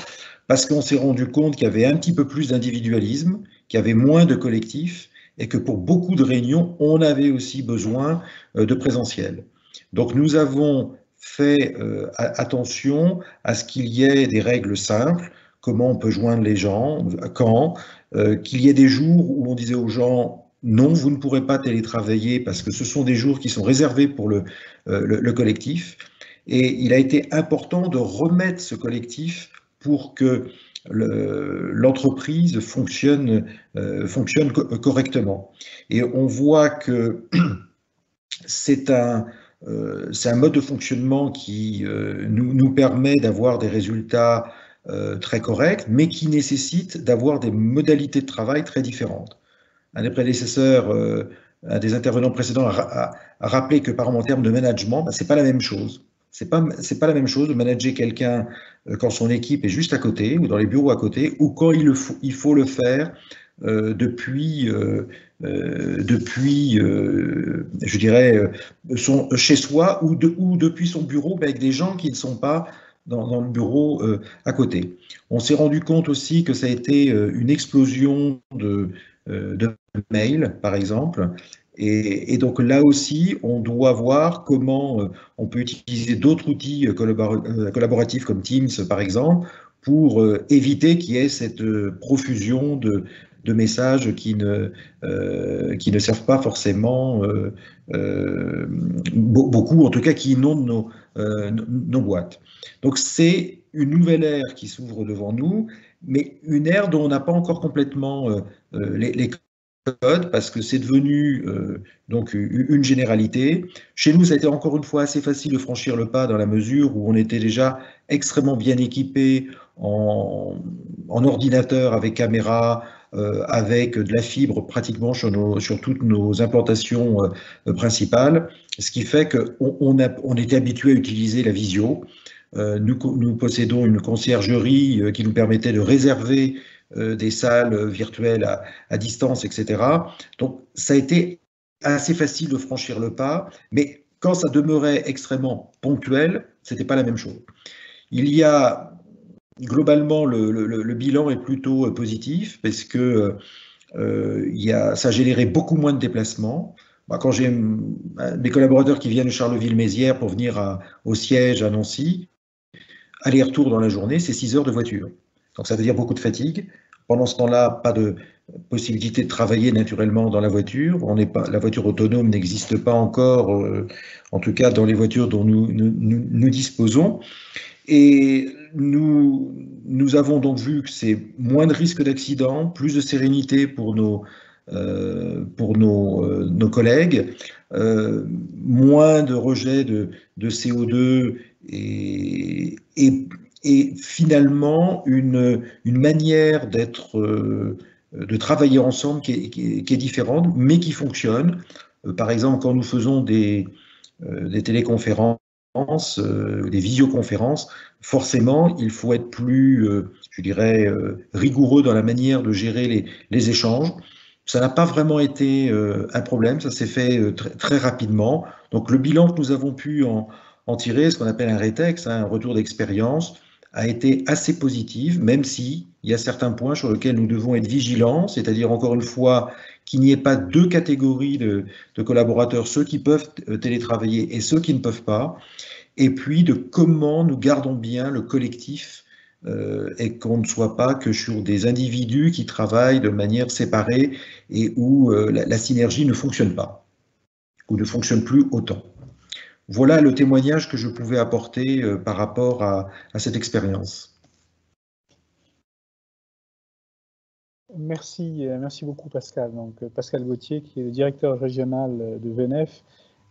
parce qu'on s'est rendu compte qu'il y avait un petit peu plus d'individualisme, qu'il y avait moins de collectifs, et que pour beaucoup de réunions, on avait aussi besoin de présentiel. Donc nous avons fait attention à ce qu'il y ait des règles simples, comment on peut joindre les gens, quand, qu'il y ait des jours où on disait aux gens non, vous ne pourrez pas télétravailler parce que ce sont des jours qui sont réservés pour le collectif. Et il a été important de remettre ce collectif pour que l'entreprise fonctionne correctement. Et on voit que c'est un mode de fonctionnement qui nous permet d'avoir des résultats très corrects, mais qui nécessite d'avoir des modalités de travail très différentes. Un des prédécesseurs, un des intervenants précédents a rappelé que par exemple en termes de management, c'est pas la même chose. C'est pas la même chose de manager quelqu'un quand son équipe est juste à côté ou dans les bureaux à côté ou quand il faut le faire depuis je dirais, chez soi ou depuis son bureau, mais avec des gens qui ne sont pas dans le bureau à côté. On s'est rendu compte aussi que ça a été une explosion de mails, par exemple. Et donc là aussi, on doit voir comment on peut utiliser d'autres outils collaboratifs comme Teams, par exemple, pour éviter qu'il y ait cette profusion de messages qui ne servent pas forcément beaucoup, en tout cas qui inondent nos boîtes. Donc c'est une nouvelle ère qui s'ouvre devant nous, mais une ère dont on n'a pas encore complètement les codes, parce que c'est devenu donc une généralité. Chez nous, ça a été encore une fois assez facile de franchir le pas dans la mesure où on était déjà extrêmement bien équipé en ordinateur avec caméra, avec de la fibre pratiquement sur toutes nos implantations principales, ce qui fait qu'on était habitué à utiliser la visio. Nous possédons une conciergerie qui nous permettait de réserver des salles virtuelles à distance, etc. Donc, ça a été assez facile de franchir le pas, mais quand ça demeurait extrêmement ponctuel, ce n'était pas la même chose. Il y a globalement, le bilan est plutôt positif parce que ça a généré beaucoup moins de déplacements. Quand j'ai mes collaborateurs qui viennent de Charleville-Mézières pour venir au siège à Nancy, aller-retour dans la journée, c'est 6 heures de voiture. Donc ça veut dire beaucoup de fatigue. Pendant ce temps-là, pas de possibilité de travailler naturellement dans la voiture. La voiture autonome n'existe pas encore, en tout cas dans les voitures dont nous disposons. Et nous avons donc vu que c'est moins de risques d'accident, plus de sérénité pour nos collègues, moins de rejet de CO2 et finalement une manière de travailler ensemble qui est différente, mais qui fonctionne. Par exemple, quand nous faisons des téléconférences, des visioconférences, forcément, il faut être plus, je dirais, rigoureux dans la manière de gérer les échanges. Ça n'a pas vraiment été un problème, ça s'est fait très rapidement. Donc le bilan que nous avons pu en tirer, ce qu'on appelle un rétex, un retour d'expérience, a été assez positif, même s'il y a certains points sur lesquels nous devons être vigilants, c'est-à-dire encore une fois qu'il n'y ait pas deux catégories de collaborateurs, ceux qui peuvent télétravailler et ceux qui ne peuvent pas, et puis de comment nous gardons bien le collectif et qu'on ne soit pas que sur des individus qui travaillent de manière séparée et où la synergie ne fonctionne pas, ou ne fonctionne plus autant. Voilà le témoignage que je pouvais apporter par rapport à cette expérience. Merci beaucoup Pascal. Donc, Pascal Gauthier, qui est le directeur régional de VNF.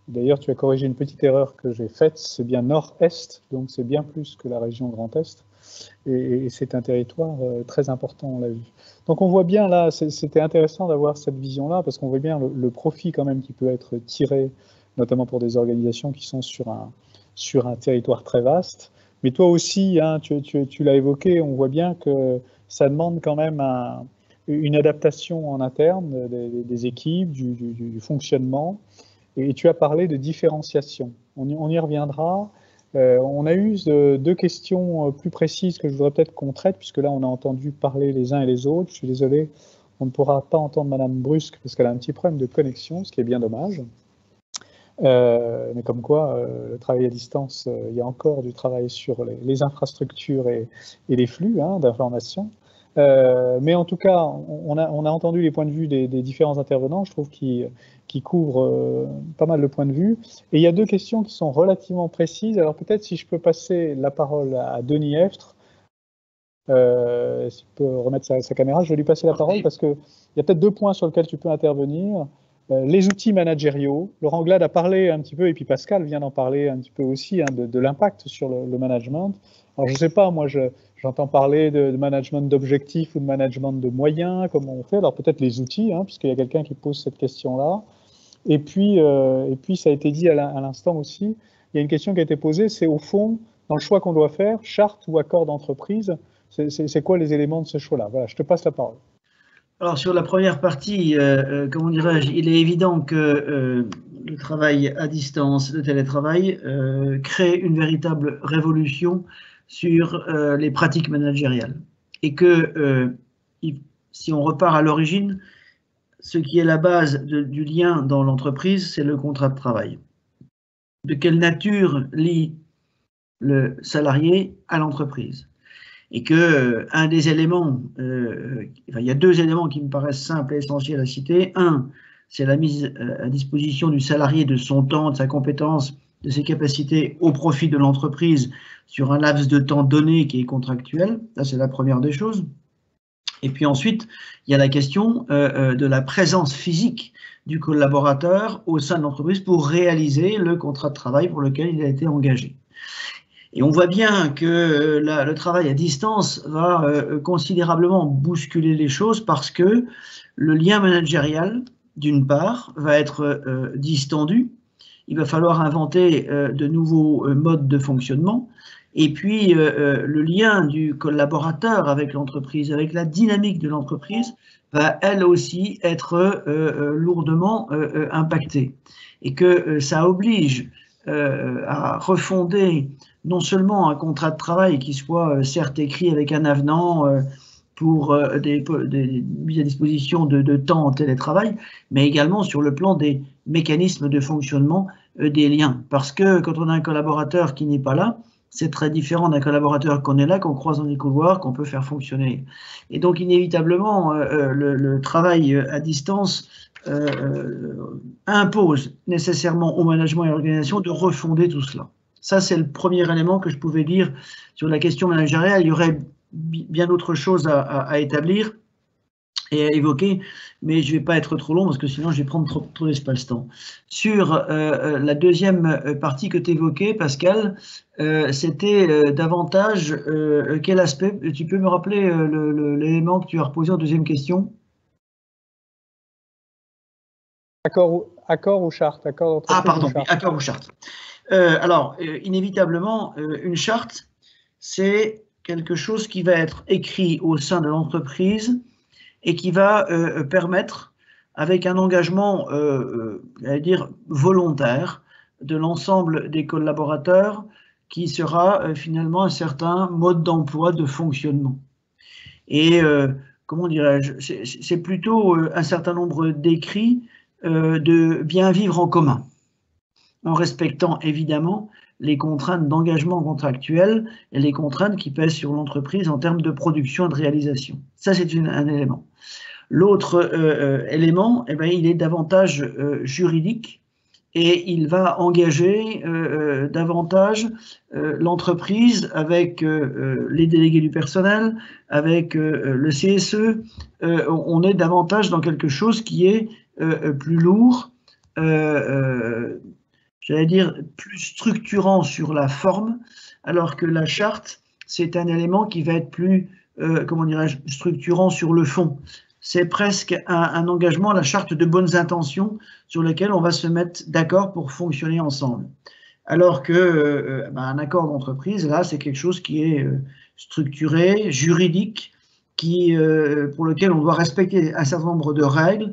D'ailleurs, tu as corrigé une petite erreur que j'ai faite, c'est bien Nord-Est, donc c'est bien plus que la région Grand Est. Et c'est un territoire très important, on l'a vu. Donc on voit bien là, c'était intéressant d'avoir cette vision-là, parce qu'on voit bien le profit quand même qui peut être tiré, notamment pour des organisations qui sont sur un territoire très vaste. Mais toi aussi, hein, tu l'as évoqué, on voit bien que ça demande quand même une adaptation en interne des équipes, du fonctionnement. Et tu as parlé de différenciation. On y reviendra. On a eu deux questions plus précises que je voudrais peut-être qu'on traite, puisque là, on a entendu parler les uns et les autres. Je suis désolé, on ne pourra pas entendre Madame Brusque, parce qu'elle a un petit problème de connexion, ce qui est bien dommage. Mais comme quoi, le travail à distance, il y a encore du travail sur les infrastructures et les flux d'informations. Mais en tout cas, on a entendu les points de vue des différents intervenants, je trouve, qui couvrent pas mal de points de vue. Et il y a deux questions qui sont relativement précises. Alors peut-être si je peux passer la parole à Denis Eftre, s'il peut remettre sa caméra, je vais lui passer la parole parce qu'il y a peut-être deux points sur lesquels tu peux intervenir. Les outils managériaux. Laurent Glade a parlé un petit peu, et puis Pascal vient d'en parler un petit peu aussi, de l'impact sur le management. Alors je ne sais pas, moi j'entends parler de management d'objectifs ou de management de moyens, comment on fait. Alors peut-être les outils, puisqu'il y a quelqu'un qui pose cette question-là. Et puis ça a été dit à l'instant aussi, il y a une question qui a été posée, c'est au fond, dans le choix qu'on doit faire, charte ou accord d'entreprise, c'est quoi les éléments de ce choix-là? Voilà, je te passe la parole. Alors sur la première partie, comment dirais-je, il est évident que le travail à distance, le télétravail, crée une véritable révolution sur les pratiques managériales. Et que si on repart à l'origine, ce qui est la base du lien dans l'entreprise, c'est le contrat de travail. De quelle nature lie le salarié à l'entreprise? et que un des éléments, il y a deux éléments qui me paraissent simples et essentiels à citer. Un, c'est la mise à disposition du salarié de son temps, de sa compétence, de ses capacités au profit de l'entreprise sur un laps de temps donné qui est contractuel. Ça, c'est la première des choses. Et puis ensuite, il y a la question de la présence physique du collaborateur au sein de l'entreprise pour réaliser le contrat de travail pour lequel il a été engagé. Et on voit bien que le travail à distance va considérablement bousculer les choses parce que le lien managérial, d'une part, va être distendu. Il va falloir inventer de nouveaux modes de fonctionnement. Et puis, le lien du collaborateur avec l'entreprise, avec la dynamique de l'entreprise, va elle aussi être lourdement impactée. Et que ça oblige à refonder non seulement un contrat de travail qui soit certes écrit avec un avenant pour des mises à disposition de temps en télétravail, mais également sur le plan des mécanismes de fonctionnement des liens. Parce que quand on a un collaborateur qui n'est pas là, c'est très différent d'un collaborateur qu'on est là, qu'on croise dans les couloirs, qu'on peut faire fonctionner. Et donc, inévitablement, le travail à distance impose nécessairement au management et à l'organisation de refonder tout cela. Ça, c'est le premier élément que je pouvais dire sur la question managériale. Il y aurait bien d'autres choses à établir et à évoquer, mais je ne vais pas être trop long parce que sinon je vais prendre trop d'espace-temps. Sur la deuxième partie que tu évoquais, Pascal, c'était davantage quel aspect? Tu peux me rappeler l'élément que tu as reposé en deuxième question? Accord ou charte? Ah, pardon, oui, accord ou charte. Alors, inévitablement, une charte, c'est quelque chose qui va être écrit au sein de l'entreprise et qui va permettre, avec un engagement, j'allais dire, volontaire de l'ensemble des collaborateurs, qui sera finalement un certain mode d'emploi, de fonctionnement. Et, comment dirais-je, c'est plutôt un certain nombre d'écrits de bien vivre en commun, en respectant évidemment les contraintes d'engagement contractuel et les contraintes qui pèsent sur l'entreprise en termes de production et de réalisation. Ça, c'est un élément. L'autre élément, eh bien, il est davantage juridique et il va engager davantage l'entreprise avec les délégués du personnel, avec le CSE. On est davantage dans quelque chose qui est plus lourd, j'allais dire plus structurant sur la forme, alors que la charte, c'est un élément qui va être plus, comment dirais-je, structurant sur le fond. C'est presque un engagement, la charte de bonnes intentions sur lequel on va se mettre d'accord pour fonctionner ensemble. Alors que un accord d'entreprise, là, c'est quelque chose qui est structuré, juridique, pour lequel on doit respecter un certain nombre de règles,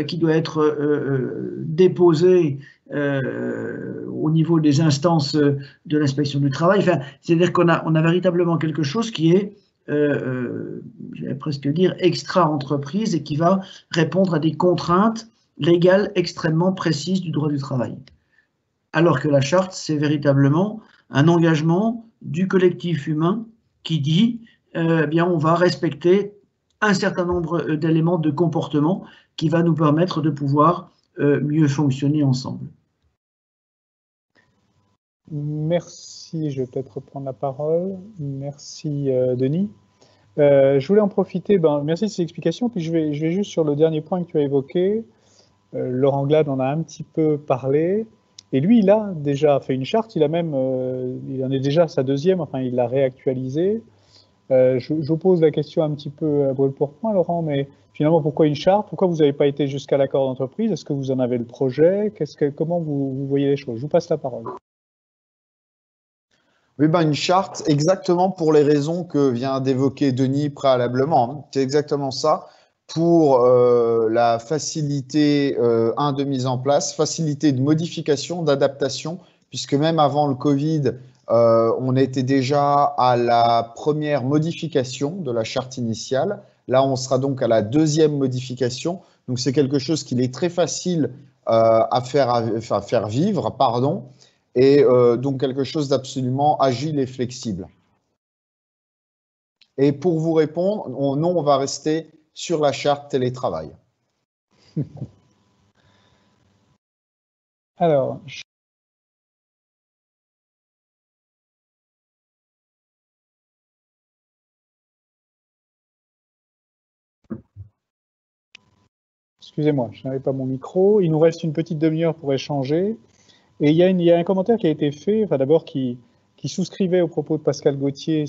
qui doit être déposé au niveau des instances de l'inspection du travail. Enfin, c'est-à-dire qu'on a véritablement quelque chose qui est, j'allais presque dire, extra-entreprise et qui va répondre à des contraintes légales extrêmement précises du droit du travail. Alors que la charte, c'est véritablement un engagement du collectif humain qui dit, bien, on va respecter un certain nombre d'éléments de comportement qui va nous permettre de pouvoir mieux fonctionner ensemble. Merci, je vais peut-être reprendre la parole. Merci Denis. Je voulais en profiter, merci de ces explications, puis je vais juste sur le dernier point que tu as évoqué. Laurent Glade en a un petit peu parlé, et lui il a déjà fait une charte, il en est déjà à sa deuxième, enfin il l'a réactualisée. Je vous pose la question un petit peu à brûle pour point, Laurent, mais finalement, pourquoi une charte? Pourquoi vous n'avez pas été jusqu'à l'accord d'entreprise? Est-ce que vous en avez le projet? Comment vous voyez les choses? Je vous passe la parole. Oui, une charte, exactement pour les raisons que vient d'évoquer Denis préalablement. C'est exactement ça. Pour la facilité de mise en place, facilité de modification, d'adaptation, puisque même avant le Covid, on était déjà à la première modification de la charte initiale. Là, on sera donc à la deuxième modification. Donc, c'est quelque chose qu'il est très facile à faire vivre, et donc quelque chose d'absolument agile et flexible. Et pour vous répondre, non, on va rester sur la charte télétravail. Alors, excusez-moi, je n'avais pas mon micro. Il nous reste une petite demi-heure pour échanger. Et il y a un commentaire qui a été fait, enfin, d'abord qui souscrivait aux propos de Pascal Gauthier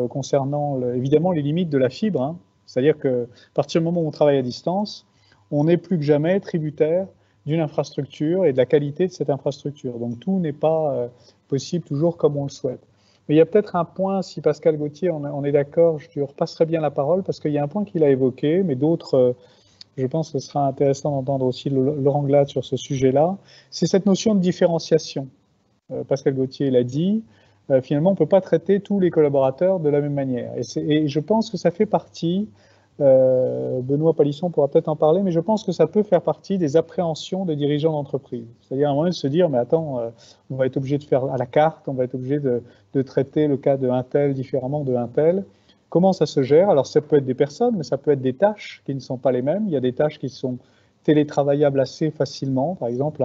concernant évidemment les limites de la fibre. Hein. C'est-à-dire qu'à partir du moment où on travaille à distance, on n'est plus que jamais tributaire d'une infrastructure et de la qualité de cette infrastructure. Donc tout n'est pas possible toujours comme on le souhaite. Mais il y a peut-être un point, si Pascal Gauthier on est d'accord, je lui repasserai bien la parole, parce qu'il y a un point qu'il a évoqué, mais d'autres... je pense que ce sera intéressant d'entendre aussi Laurent Glade sur ce sujet-là, c'est cette notion de différenciation. Pascal Gauthier l'a dit, finalement, on ne peut pas traiter tous les collaborateurs de la même manière. Et je pense que ça fait partie, Benoît Palisson pourra peut-être en parler, mais je pense que ça peut faire partie des appréhensions des dirigeants d'entreprise. C'est-à-dire à un moment de se dire, mais attends, on va être obligé de faire à la carte, on va être obligé de traiter le cas d'un tel différemment d'un tel. Comment ça se gère? Alors, ça peut être des personnes, mais ça peut être des tâches qui ne sont pas les mêmes. Il y a des tâches qui sont télétravaillables assez facilement. Par exemple,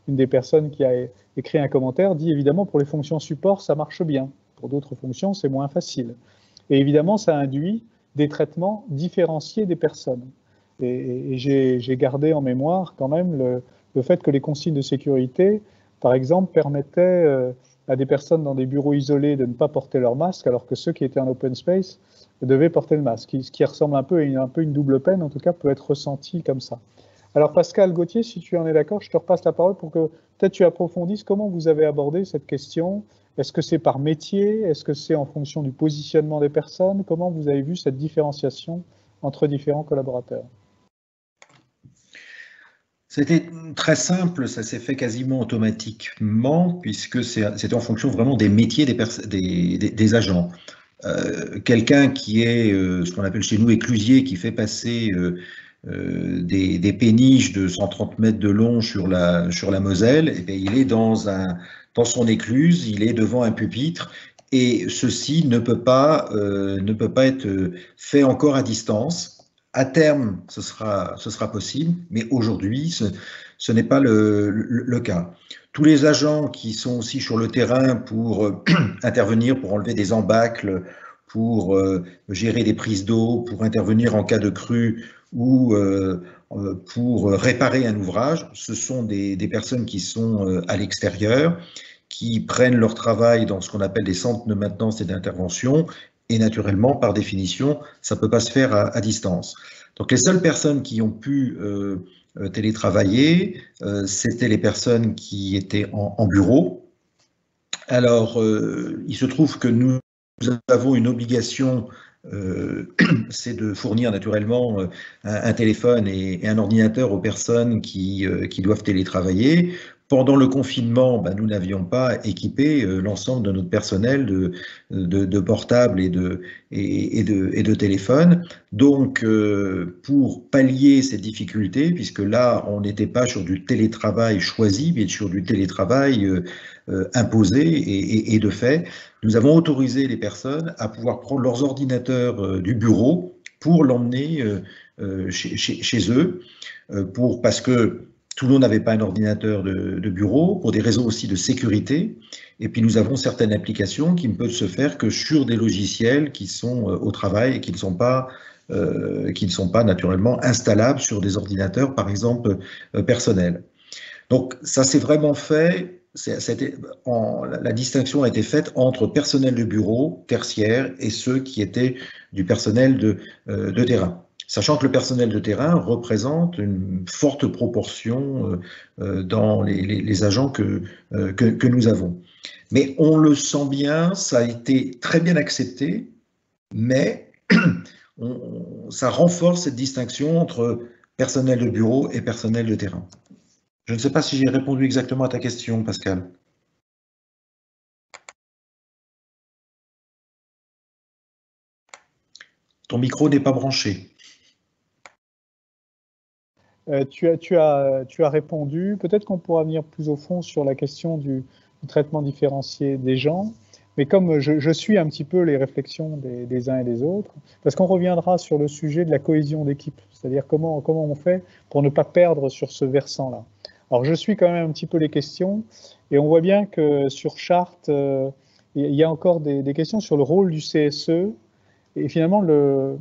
une des personnes qui a écrit un commentaire dit évidemment pour les fonctions support, ça marche bien. Pour d'autres fonctions, c'est moins facile. Et évidemment, ça induit des traitements différenciés des personnes. Et j'ai gardé en mémoire quand même le fait que les consignes de sécurité, par exemple, permettaient à des personnes dans des bureaux isolés de ne pas porter leur masque, alors que ceux qui étaient en open space devaient porter le masque, ce qui ressemble un peu à une double peine, en tout cas peut être ressenti comme ça. Alors Pascal Gauthier, si tu en es d'accord, je te repasse la parole pour que peut-être tu approfondisses comment vous avez abordé cette question. Est-ce que c'est par métier? Est-ce que c'est en fonction du positionnement des personnes? Comment vous avez vu cette différenciation entre différents collaborateurs? C'était très simple, ça s'est fait quasiment automatiquement, puisque c'était en fonction vraiment des métiers des agents. Quelqu'un qui est ce qu'on appelle chez nous éclusier, qui fait passer des péniches de 130 mètres de long sur la Moselle, et bien, il est dans son écluse, il est devant un pupitre, et ceci ne peut pas être fait encore à distance. À terme, ce sera possible, mais aujourd'hui, ce n'est pas le cas. Tous les agents qui sont aussi sur le terrain pour intervenir, pour enlever des embâcles, pour gérer des prises d'eau, pour intervenir en cas de crue ou pour réparer un ouvrage, ce sont des personnes qui sont à l'extérieur, qui prennent leur travail dans ce qu'on appelle des centres de maintenance et d'intervention, et naturellement, par définition, ça ne peut pas se faire à distance. Donc les seules personnes qui ont pu télétravailler, c'était les personnes qui étaient en bureau. Alors, il se trouve que nous avons une obligation, c'est de fournir naturellement un téléphone et un ordinateur aux personnes qui doivent télétravailler. Pendant le confinement, nous n'avions pas équipé l'ensemble de notre personnel de portables et de téléphones. Donc, pour pallier ces difficultés, puisque là, on n'était pas sur du télétravail choisi, mais sur du télétravail imposé et de fait, nous avons autorisé les personnes à pouvoir prendre leurs ordinateurs du bureau pour l'emmener chez eux, parce que tout le monde n'avait pas un ordinateur de bureau, pour des raisons aussi de sécurité. Et puis nous avons certaines applications qui ne peuvent se faire que sur des logiciels qui sont au travail et qui ne sont pas naturellement installables sur des ordinateurs, par exemple, personnels. Donc ça s'est vraiment fait, la distinction a été faite entre personnel de bureau, tertiaire, et ceux qui étaient du personnel de terrain. Sachant que le personnel de terrain représente une forte proportion dans les agents que nous avons. Mais on le sent bien, ça a été très bien accepté, mais ça renforce cette distinction entre personnel de bureau et personnel de terrain. Je ne sais pas si j'ai répondu exactement à ta question, Pascal. Ton micro n'est pas branché. Tu as répondu. Peut-être qu'on pourra venir plus au fond sur la question du traitement différencié des gens. mais comme je suis un petit peu les réflexions des uns et des autres, parce qu'on reviendra sur le sujet de la cohésion d'équipe, c'est-à-dire comment on fait pour ne pas perdre sur ce versant-là. Alors je suis quand même un petit peu les questions, et on voit bien que sur Charte, il y a encore des questions sur le rôle du CSE, et finalement le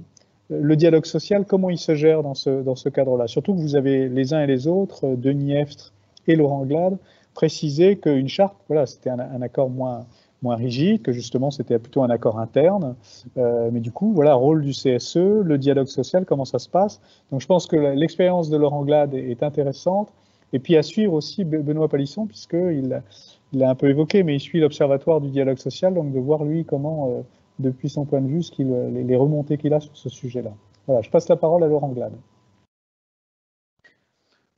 dialogue social, comment il se gère dans ce cadre-là. Surtout que vous avez les uns et les autres, Denis Eftre et Laurent Glade, précisé qu'une charte, voilà, c'était un accord moins rigide, que justement c'était plutôt un accord interne. Mais du coup, voilà, rôle du CSE, le dialogue social, comment ça se passe. Donc je pense que l'expérience de Laurent Glade est intéressante. Et puis à suivre aussi Benoît Palisson, puisqu'il l'a un peu évoqué, mais il suit l'Observatoire du dialogue social, donc de voir lui comment, depuis son point de vue, les remontées qu'il a sur ce sujet-là. Voilà, je passe la parole à Laurent Glade.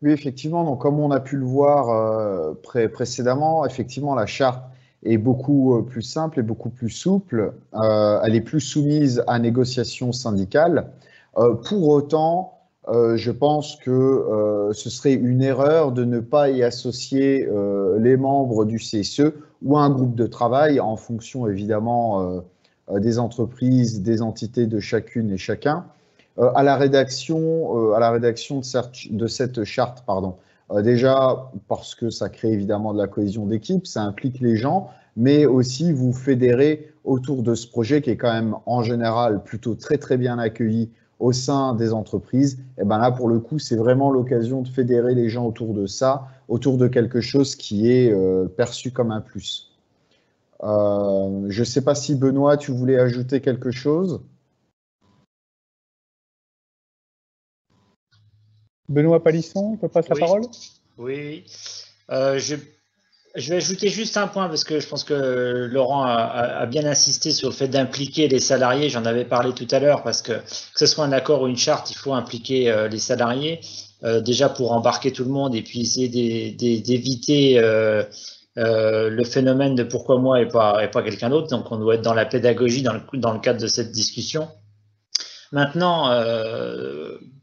Oui, effectivement, donc comme on a pu le voir précédemment, effectivement, la charte est beaucoup plus simple et beaucoup plus souple. Elle est plus soumise à négociation syndicale. Pour autant, je pense que ce serait une erreur de ne pas y associer les membres du CSE ou un groupe de travail en fonction évidemment des entreprises, des entités de chacune et chacun. À la rédaction de cette charte, pardon. Déjà parce que ça crée évidemment de la cohésion d'équipe, ça implique les gens, mais aussi vous fédérez autour de ce projet qui est quand même en général plutôt très très bien accueilli au sein des entreprises. Et ben là, pour le coup, c'est vraiment l'occasion de fédérer les gens autour de ça, autour de quelque chose qui est perçu comme un plus. Je ne sais pas si Benoît, tu voulais ajouter quelque chose? Benoît Palisson, je passe la parole. Oui. Je vais ajouter juste un point parce que je pense que Laurent a bien insisté sur le fait d'impliquer les salariés. J'en avais parlé tout à l'heure parce que ce soit un accord ou une charte, il faut impliquer les salariés déjà pour embarquer tout le monde et puis essayer d'éviter le phénomène de pourquoi moi et pas quelqu'un d'autre. Donc on doit être dans la pédagogie dans le cadre de cette discussion. Maintenant,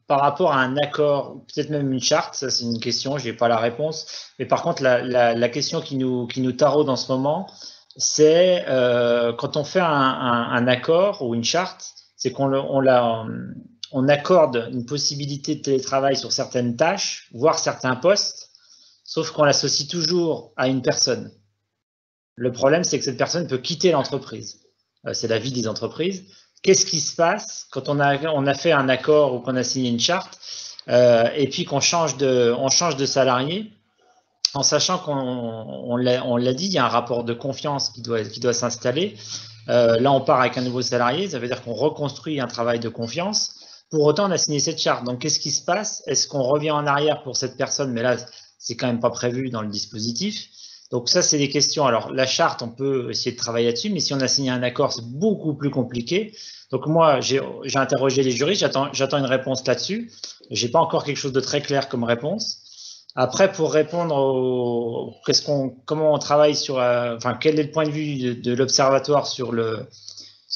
par rapport à un accord, peut-être même une charte, ça c'est une question, je n'ai pas la réponse. Mais par contre, la question qui nous taraude en ce moment, c'est quand on fait un accord ou une charte, c'est on accorde une possibilité de télétravail sur certaines tâches, voire certains postes, sauf qu'on l'associe toujours à une personne. Le problème, c'est que cette personne peut quitter l'entreprise. C'est la vie des entreprises. Qu'est-ce qui se passe quand on a fait un accord ou qu'on a signé une charte et puis qu'on change de salarié, en sachant qu'on l'a dit, il y a un rapport de confiance qui doit s'installer. Là, on part avec un nouveau salarié, ça veut dire qu'on reconstruit un travail de confiance. Pour autant, on a signé cette charte. Donc, qu'est-ce qui se passe? Est-ce qu'on revient en arrière pour cette personne? Mais là, c'est quand même pas prévu dans le dispositif. Donc ça, c'est des questions. Alors, la charte, on peut essayer de travailler là-dessus, mais si on a signé un accord, c'est beaucoup plus compliqué. Donc moi, j'ai interrogé les juristes, j'attends une réponse là-dessus. J'ai pas encore quelque chose de très clair comme réponse. Après, pour répondre comment on travaille sur, enfin, quel est le point de vue de l'observatoire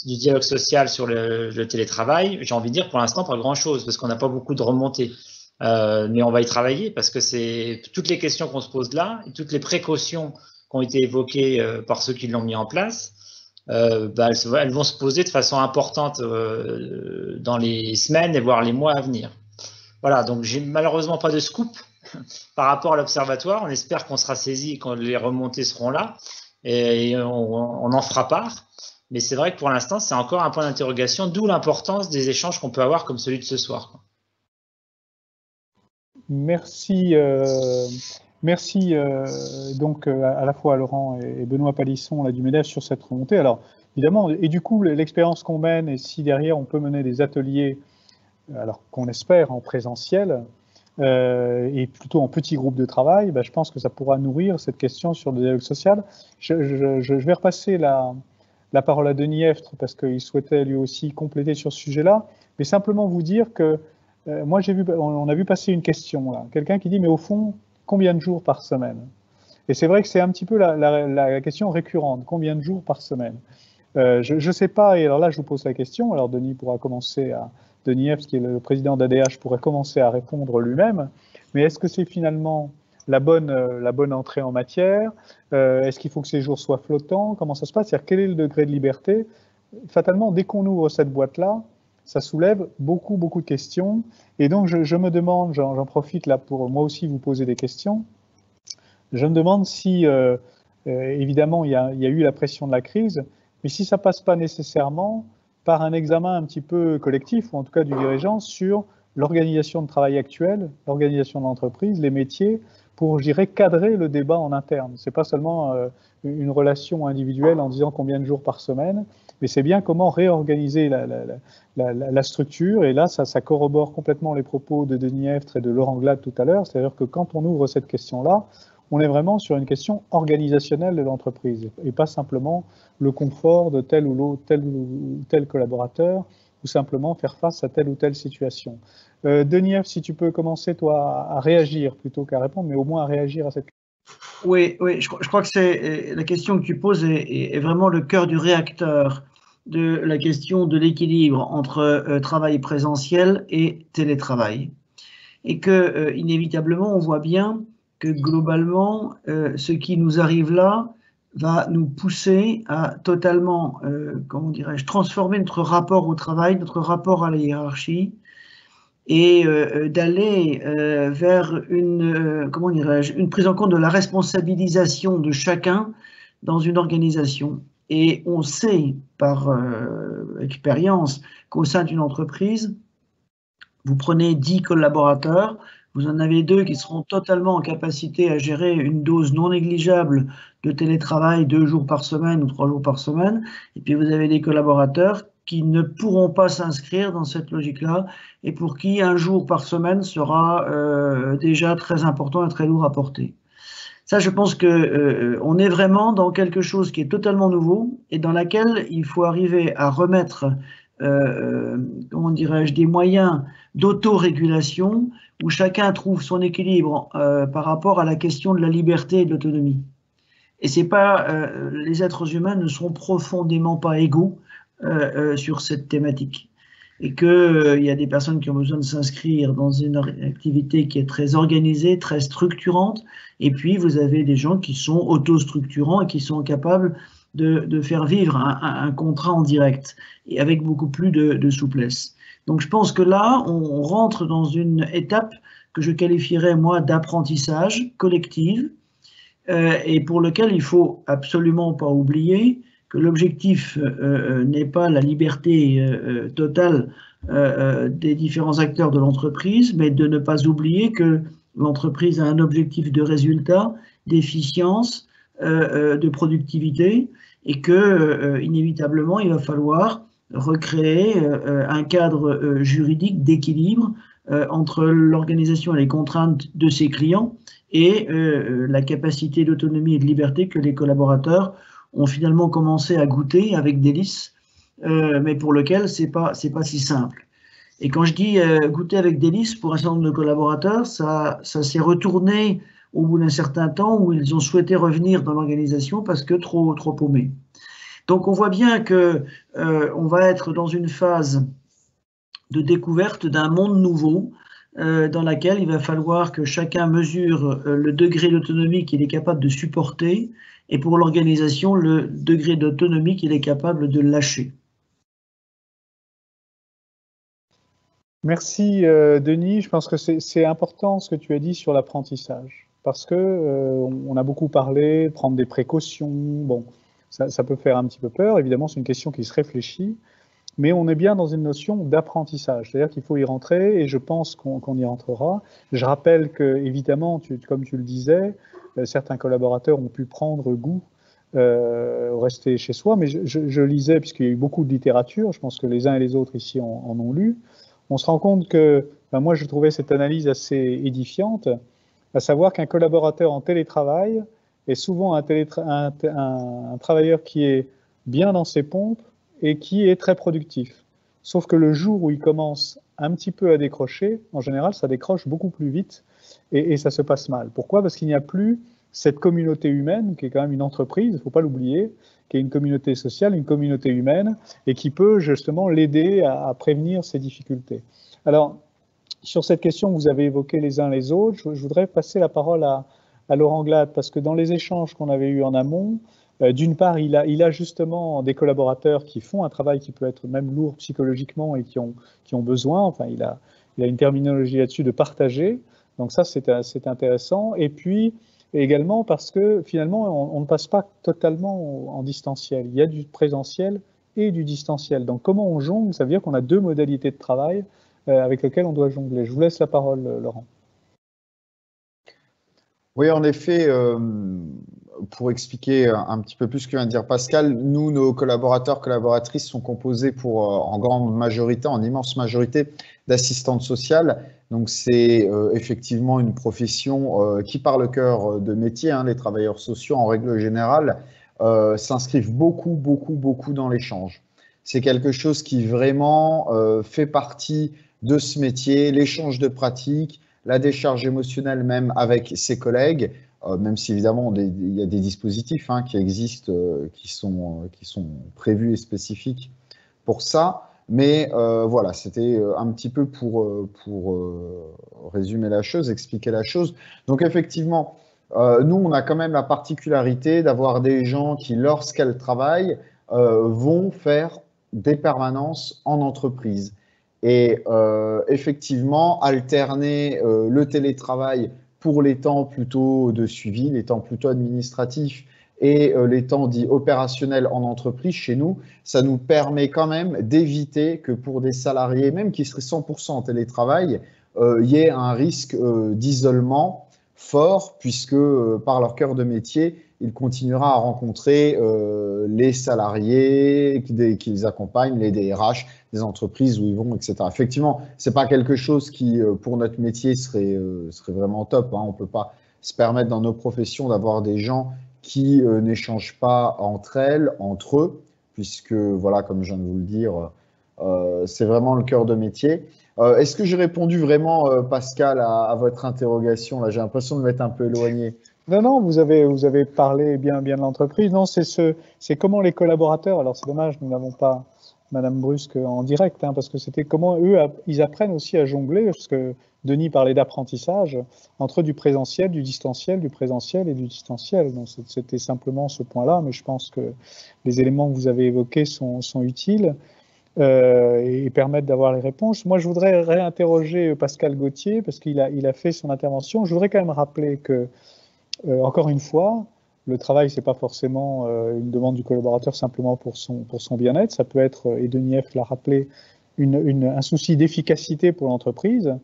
du dialogue social sur le télétravail, j'ai envie de dire pour l'instant pas grand-chose, parce qu'on n'a pas beaucoup de remontées. Mais on va y travailler parce que c'est toutes les questions qu'on se pose là, et toutes les précautions qui ont été évoquées par ceux qui l'ont mis en place, elles vont se poser de façon importante dans les semaines et voire les mois à venir. Voilà, donc j'ai malheureusement pas de scoop par rapport à l'observatoire. On espère qu'on sera saisi quand les remontées seront là et on en fera part. Mais c'est vrai que pour l'instant, c'est encore un point d'interrogation, d'où l'importance des échanges qu'on peut avoir comme celui de ce soir. Merci, donc à la fois à Laurent et Benoît Palisson du MEDEF sur cette remontée. Alors évidemment, et du coup l'expérience qu'on mène, et si derrière on peut mener des ateliers, alors qu'on espère en présentiel, et plutôt en petits groupes de travail, je pense que ça pourra nourrir cette question sur le dialogue social. Je vais repasser la parole à Denis Eftre parce qu'il souhaitait lui aussi compléter sur ce sujet-là, mais simplement vous dire que moi, on a vu passer une question là, quelqu'un qui dit mais au fond, combien de jours par semaine? Et c'est vrai que c'est un petit peu la question récurrente, combien de jours par semaine? Je ne sais pas, et alors là je vous pose la question, alors Denis F, qui est le président d'ADH, pourrait commencer à répondre lui-même, mais est-ce que c'est finalement la bonne entrée en matière? Est-ce qu'il faut que ces jours soient flottants? Comment ça se passe? C'est-à-dire, quel est le degré de liberté? Fatalement, dès qu'on ouvre cette boîte-là, ça soulève beaucoup de questions. Et donc, je me demande, j'en profite là pour moi aussi vous poser des questions. Je me demande si, évidemment, il y a eu la pression de la crise, mais si ça passe pas nécessairement par un examen un petit peu collectif, ou en tout cas du dirigeant, sur l'organisation de travail actuelle, l'organisation de l'entreprise, les métiers, pour, je dirais, cadrer le débat en interne. C'est pas seulement une relation individuelle en disant combien de jours par semaine, mais c'est bien comment réorganiser la structure. Et là, ça corrobore complètement les propos de Denis Eftre et de Laurent Glade tout à l'heure. C'est-à-dire que quand on ouvre cette question-là, on est vraiment sur une question organisationnelle de l'entreprise et pas simplement le confort de tel ou tel collaborateur ou simplement faire face à telle ou telle situation. Denis Eftre, si tu peux commencer, toi, à réagir plutôt qu'à répondre, mais au moins à réagir à cette question. Oui, je crois que c'est la question que tu poses est vraiment le cœur du réacteur de la question de l'équilibre entre travail présentiel et télétravail. Et que, inévitablement, on voit bien que globalement, ce qui nous arrive là va nous pousser à totalement, comment dirais-je, transformer notre rapport au travail, notre rapport à la hiérarchie, et d'aller vers comment dirais-je, une prise en compte de la responsabilisation de chacun dans une organisation. Et on sait par expérience qu'au sein d'une entreprise, vous prenez 10 collaborateurs, vous en avez 2 qui seront totalement en capacité à gérer une dose non négligeable de télétravail 2 jours par semaine ou 3 jours par semaine, et puis vous avez des collaborateurs qui ne pourront pas s'inscrire dans cette logique-là et pour qui un jour par semaine sera déjà très important et très lourd à porter. Ça, je pense que on est vraiment dans quelque chose qui est totalement nouveau et dans laquelle il faut arriver à remettre, comment dirais-je, des moyens d'autorégulation où chacun trouve son équilibre par rapport à la question de la liberté et de l'autonomie. Et c'est pas, les êtres humains ne sont profondément pas égaux sur cette thématique. Et qu'il y a des personnes qui ont besoin de s'inscrire dans une activité qui est très organisée, très structurante, et puis vous avez des gens qui sont autostructurants et qui sont capables de faire vivre un contrat en direct, et avec beaucoup plus de souplesse. Donc je pense que là, on rentre dans une étape que je qualifierais, moi, d'apprentissage collectif, et pour lequel il faut absolument pas oublier que l'objectif n'est pas la liberté totale des différents acteurs de l'entreprise, mais de ne pas oublier que l'entreprise a un objectif de résultat, d'efficience, de productivité, et que inévitablement il va falloir recréer un cadre juridique d'équilibre entre l'organisation et les contraintes de ses clients et la capacité d'autonomie et de liberté que les collaborateurs ont finalement commencé à goûter avec délice, mais pour lequel c'est pas si simple. Et quand je dis goûter avec délice, pour un certain nombre de collaborateurs, ça s'est retourné au bout d'un certain temps où ils ont souhaité revenir dans l'organisation parce que trop paumés. Donc on voit bien que on va être dans une phase de découverte d'un monde nouveau dans laquelle il va falloir que chacun mesure le degré d'autonomie qu'il est capable de supporter et pour l'organisation, le degré d'autonomie qu'il est capable de lâcher. Merci Denis, je pense que c'est important ce que tu as dit sur l'apprentissage, parce que on a beaucoup parlé, de prendre des précautions, bon, ça peut faire un petit peu peur, évidemment c'est une question qui se réfléchit, mais on est bien dans une notion d'apprentissage, c'est-à-dire qu'il faut y rentrer et je pense qu'on y rentrera. Je rappelle que, évidemment, comme tu le disais, certains collaborateurs ont pu prendre goût rester chez soi, mais je lisais, puisqu'il y a eu beaucoup de littérature, je pense que les uns et les autres ici en ont lu, on se rend compte que, moi je trouvais cette analyse assez édifiante, à savoir qu'un collaborateur en télétravail est souvent un travailleur qui est bien dans ses pompes et qui est très productif. Sauf que le jour où il commence un petit peu à décrocher, en général, ça décroche beaucoup plus vite et ça se passe mal. Pourquoi? Parce qu'il n'y a plus cette communauté humaine, qui est quand même une entreprise, il ne faut pas l'oublier, qui est une communauté sociale, une communauté humaine, et qui peut justement l'aider à prévenir ces difficultés. Alors, sur cette question que vous avez évoquée les uns les autres, je voudrais passer la parole à Laurent Glade, parce que dans les échanges qu'on avait eus en amont, d'une part, il a justement des collaborateurs qui font un travail qui peut être même lourd psychologiquement et qui ont besoin, enfin il a une terminologie là-dessus, de partager. Donc ça, c'est intéressant. Et puis également parce que finalement, on ne passe pas totalement en distanciel. Il y a du présentiel et du distanciel. Donc comment on jongle? Ça veut dire qu'on a deux modalités de travail avec lesquelles on doit jongler. Je vous laisse la parole, Laurent. Oui, en effet, pour expliquer un petit peu plus ce que vient de dire Pascal, nous, nos collaborateurs, collaboratrices sont composés pour, en grande majorité, en immense majorité, d'assistantes sociales. Donc, c'est effectivement une profession qui, par le cœur de métier, hein, les travailleurs sociaux, en règle générale, s'inscrivent beaucoup dans l'échange. C'est quelque chose qui vraiment fait partie de ce métier, l'échange de pratiques, la décharge émotionnelle même avec ses collègues, même si évidemment il y a des dispositifs hein, qui existent, qui sont prévus et spécifiques pour ça. Mais voilà, c'était un petit peu pour résumer la chose, expliquer la chose. Donc effectivement, nous, on a quand même la particularité d'avoir des gens qui, lorsqu'elles travaillent, vont faire des permanences en entreprise. Et effectivement, alterner le télétravail pour les temps plutôt de suivi, les temps plutôt administratifs et les temps dits opérationnels en entreprise chez nous, ça nous permet quand même d'éviter que pour des salariés, même qui seraient 100% en télétravail, il y ait un risque d'isolement fort, puisque par leur cœur de métier, il continuera à rencontrer les salariés qui les accompagnent, les DRH, des entreprises où ils vont, etc. Effectivement, c'est pas quelque chose qui, pour notre métier, serait vraiment top. Hein. On ne peut pas se permettre dans nos professions d'avoir des gens qui n'échangent pas entre elles, entre eux, puisque, voilà, comme je viens de vous le dire, c'est vraiment le cœur de métier. Est-ce que j'ai répondu vraiment, Pascal, à votre interrogation? Là, j'ai l'impression de m'être un peu éloigné. Non, vous avez parlé bien de l'entreprise. Non, c'est comment les collaborateurs, alors c'est dommage, nous n'avons pas Madame Brusque en direct, hein, parce que c'était comment eux, ils apprennent aussi à jongler, parce que Denis parlait d'apprentissage, entre du présentiel, du distanciel, du présentiel et du distanciel. Donc c'était simplement ce point-là, mais je pense que les éléments que vous avez évoqués sont utiles et permettent d'avoir les réponses. Moi, je voudrais réinterroger Pascal Gauthier, parce qu'il a fait son intervention. Je voudrais quand même rappeler que, encore une fois, le travail, c'est pas forcément une demande du collaborateur simplement pour son bien-être. Ça peut être, et Denis F l'a rappelé, un souci d'efficacité pour l'entreprise.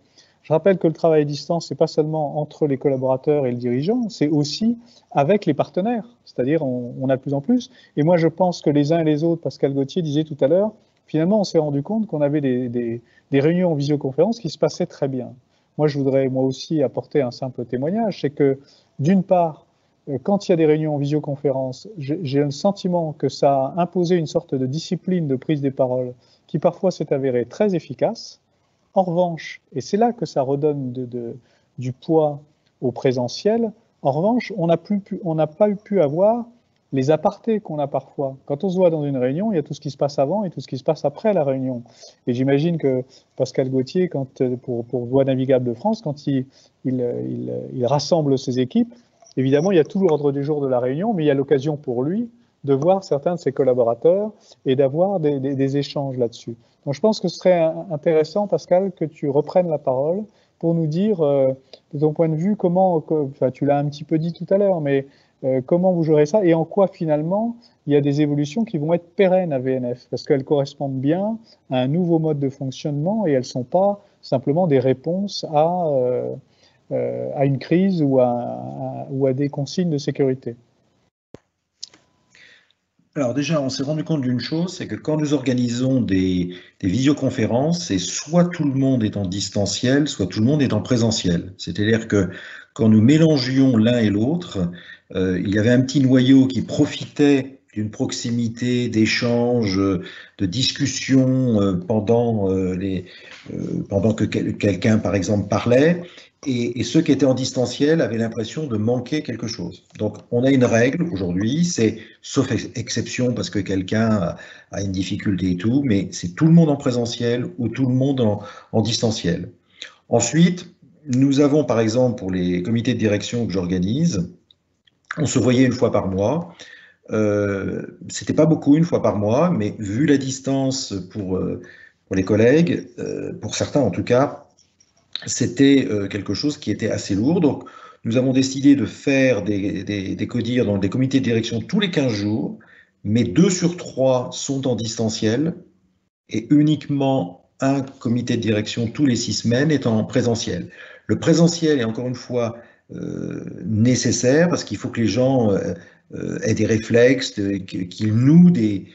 Je rappelle que le travail à distance, c'est pas seulement entre les collaborateurs et le dirigeant, c'est aussi avec les partenaires. C'est-à-dire, on a de plus en plus. Et moi, je pense que les uns et les autres, Pascal Gauthier disait tout à l'heure, finalement, on s'est rendu compte qu'on avait des réunions en visioconférence qui se passaient très bien. Moi, je voudrais, moi aussi, apporter un simple témoignage. C'est que, d'une part, quand il y a des réunions en visioconférence, j'ai le sentiment que ça a imposé une sorte de discipline de prise des paroles qui parfois s'est avérée très efficace. En revanche, et c'est là que ça redonne du poids au présentiel, en revanche, on n'a pas pu avoir les apartés qu'on a parfois. Quand on se voit dans une réunion, il y a tout ce qui se passe avant et tout ce qui se passe après la réunion. Et j'imagine que Pascal Gauthier, pour Voies navigables de France, quand il rassemble ses équipes, évidemment, il y a tout l'ordre du jour de la réunion, mais il y a l'occasion pour lui de voir certains de ses collaborateurs et d'avoir des échanges là-dessus. Donc je pense que ce serait intéressant, Pascal, que tu reprennes la parole pour nous dire, de ton point de vue, enfin tu l'as un petit peu dit tout à l'heure, mais comment vous gérez ça et en quoi finalement il y a des évolutions qui vont être pérennes à VNF, parce qu'elles correspondent bien à un nouveau mode de fonctionnement et elles ne sont pas simplement des réponses à une crise ou à des consignes de sécurité. Alors déjà, on s'est rendu compte d'une chose, c'est que quand nous organisons des visioconférences, c'est soit tout le monde est en distanciel, soit tout le monde est en présentiel. C'est-à-dire que quand nous mélangions l'un et l'autre, il y avait un petit noyau qui profitait d'une proximité, d'échange, de discussion pendant que quelqu'un, par exemple, parlait. Et ceux qui étaient en distanciel avaient l'impression de manquer quelque chose. Donc, on a une règle aujourd'hui, c'est, sauf exception parce que quelqu'un a une difficulté et tout, mais c'est tout le monde en présentiel ou tout le monde en distanciel. Ensuite, nous avons par exemple pour les comités de direction que j'organise, on se voyait une fois par mois. C'était pas beaucoup une fois par mois, mais vu la distance pour les collègues, pour certains en tout cas, c'était quelque chose qui était assez lourd. Donc, nous avons décidé de faire des CODIR dans des comités de direction tous les 15 jours, mais 2 sur 3 sont en distanciel et uniquement un comité de direction tous les 6 semaines est en présentiel. Le présentiel est encore une fois nécessaire parce qu'il faut que les gens aient des réflexes, qu'ils nouent des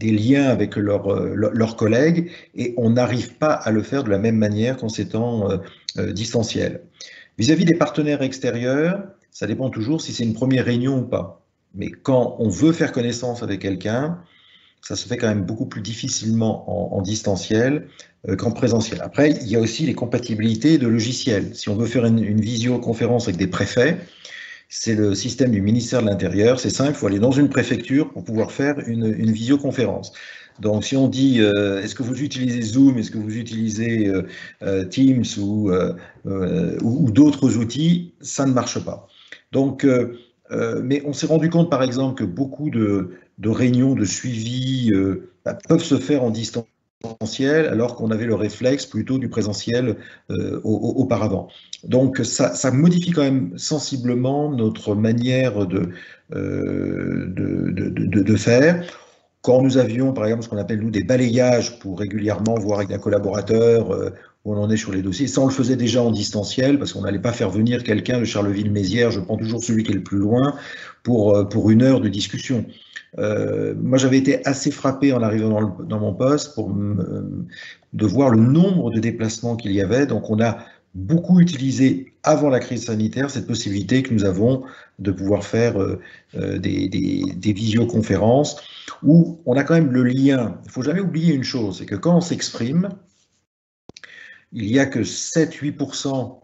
liens avec leurs collègues, et on n'arrive pas à le faire de la même manière qu'en s'étant distanciel. Vis-à-vis des partenaires extérieurs, ça dépend toujours si c'est une première réunion ou pas. Mais quand on veut faire connaissance avec quelqu'un, ça se fait quand même beaucoup plus difficilement en distanciel qu'en présentiel. Après, il y a aussi les compatibilités de logiciels. Si on veut faire une visioconférence avec des préfets, c'est le système du ministère de l'Intérieur. C'est simple, il faut aller dans une préfecture pour pouvoir faire une visioconférence. Donc, si on dit, est-ce que vous utilisez Zoom, est-ce que vous utilisez Teams ou d'autres outils, ça ne marche pas. Donc, mais on s'est rendu compte, par exemple, que beaucoup de réunions de suivi peuvent se faire en distanciel, alors qu'on avait le réflexe plutôt du présentiel auparavant. Donc, ça modifie quand même sensiblement notre manière de faire. Quand nous avions, par exemple, ce qu'on appelle, nous, des balayages pour régulièrement voir avec un collaborateur où on en est sur les dossiers, ça, on le faisait déjà en distanciel, parce qu'on n'allait pas faire venir quelqu'un de Charleville-Mézières, je prends toujours celui qui est le plus loin, pour 1 heure de discussion. Moi, j'avais été assez frappé en arrivant dans mon poste de voir le nombre de déplacements qu'il y avait. Donc, on a beaucoup utilisé avant la crise sanitaire cette possibilité que nous avons de pouvoir faire des visioconférences où on a quand même le lien. Il ne faut jamais oublier une chose, c'est que quand on s'exprime, il n'y a que 7-8%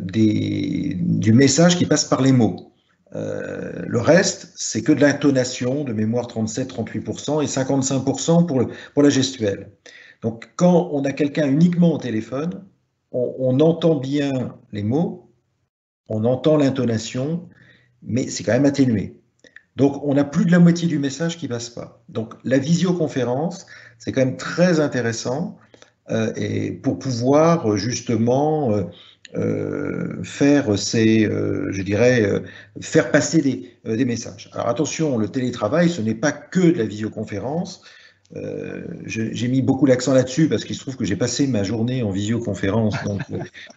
du message qui passe par les mots. Le reste, c'est que de l'intonation, de mémoire 37-38% et 55% pour la gestuelle. Donc, quand on a quelqu'un uniquement au téléphone, on entend bien les mots, on entend l'intonation, mais c'est quand même atténué. Donc, on a plus de la moitié du message qui ne passe pas. Donc, la visioconférence, c'est quand même très intéressant et pour pouvoir justement faire faire passer des messages. Alors attention, le télétravail, ce n'est pas que de la visioconférence. J'ai mis beaucoup l'accent là-dessus parce qu'il se trouve que j'ai passé ma journée en visioconférence, donc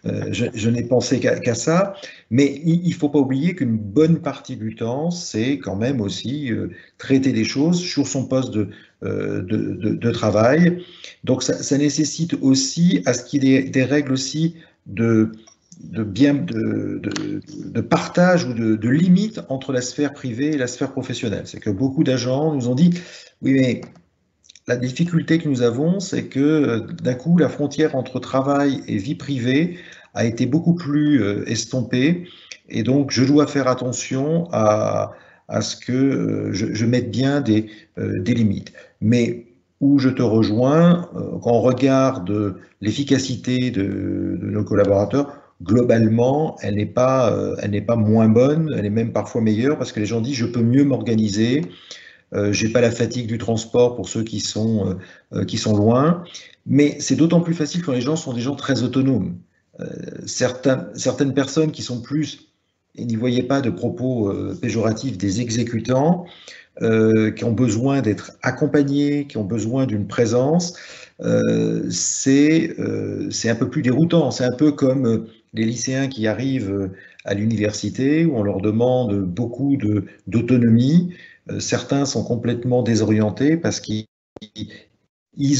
je n'ai pensé qu'à ça. Mais il ne faut pas oublier qu'une bonne partie du temps, c'est quand même aussi traiter des choses sur son poste de travail. Donc ça nécessite aussi à ce qu'il y ait des règles aussi de partage ou de limite entre la sphère privée et la sphère professionnelle. C'est que beaucoup d'agents nous ont dit, oui, mais la difficulté que nous avons, c'est que d'un coup, la frontière entre travail et vie privée a été beaucoup plus estompée, et donc je dois faire attention à ce que je mette bien des limites. Mais où je te rejoins, quand on regarde l'efficacité de nos collaborateurs, globalement, elle n'est pas moins bonne, elle est même parfois meilleure, parce que les gens disent je peux mieux m'organiser. J'ai pas la fatigue du transport pour ceux qui sont loin, mais c'est d'autant plus facile quand les gens sont des gens très autonomes. Certaines personnes qui sont plus, et n'y voyez pas de propos péjoratifs, des exécutants, qui ont besoin d'être accompagnés, qui ont besoin d'une présence, c'est un peu plus déroutant. C'est un peu comme les lycéens qui arrivent à l'université où on leur demande beaucoup d'autonomie. Certains sont complètement désorientés parce qu'ils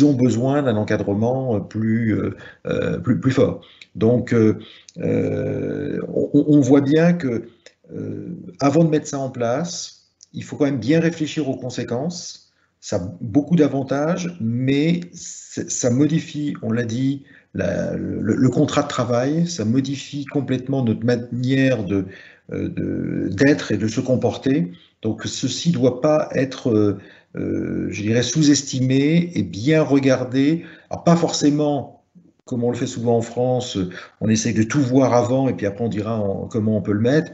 ont besoin d'un encadrement plus fort. Donc, on voit bien que avant de mettre ça en place, il faut quand même bien réfléchir aux conséquences. Ça a beaucoup d'avantages, mais ça modifie, on l'a dit, le contrat de travail, ça modifie complètement notre manière d'être et de se comporter. Donc ceci ne doit pas être, je dirais, sous-estimé et bien regardé. Alors pas forcément comme on le fait souvent en France, on essaie de tout voir avant et puis après on dira comment on peut le mettre.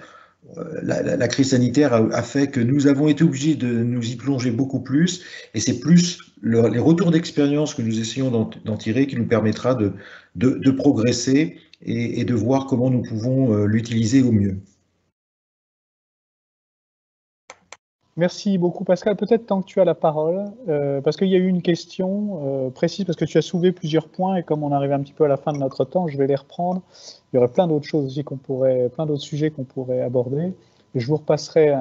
La crise sanitaire a fait que nous avons été obligés de nous y plonger beaucoup plus, et c'est plus les retours d'expérience que nous essayons d'en tirer qui nous permettra de progresser et de voir comment nous pouvons l'utiliser au mieux. Merci beaucoup Pascal. Peut-être tant que tu as la parole, parce qu'il y a eu une question précise, parce que tu as soulevé plusieurs points et comme on arrive un petit peu à la fin de notre temps, je vais les reprendre. Il y aurait plein d'autres choses aussi plein d'autres sujets qu'on pourrait aborder. Et je vous repasserai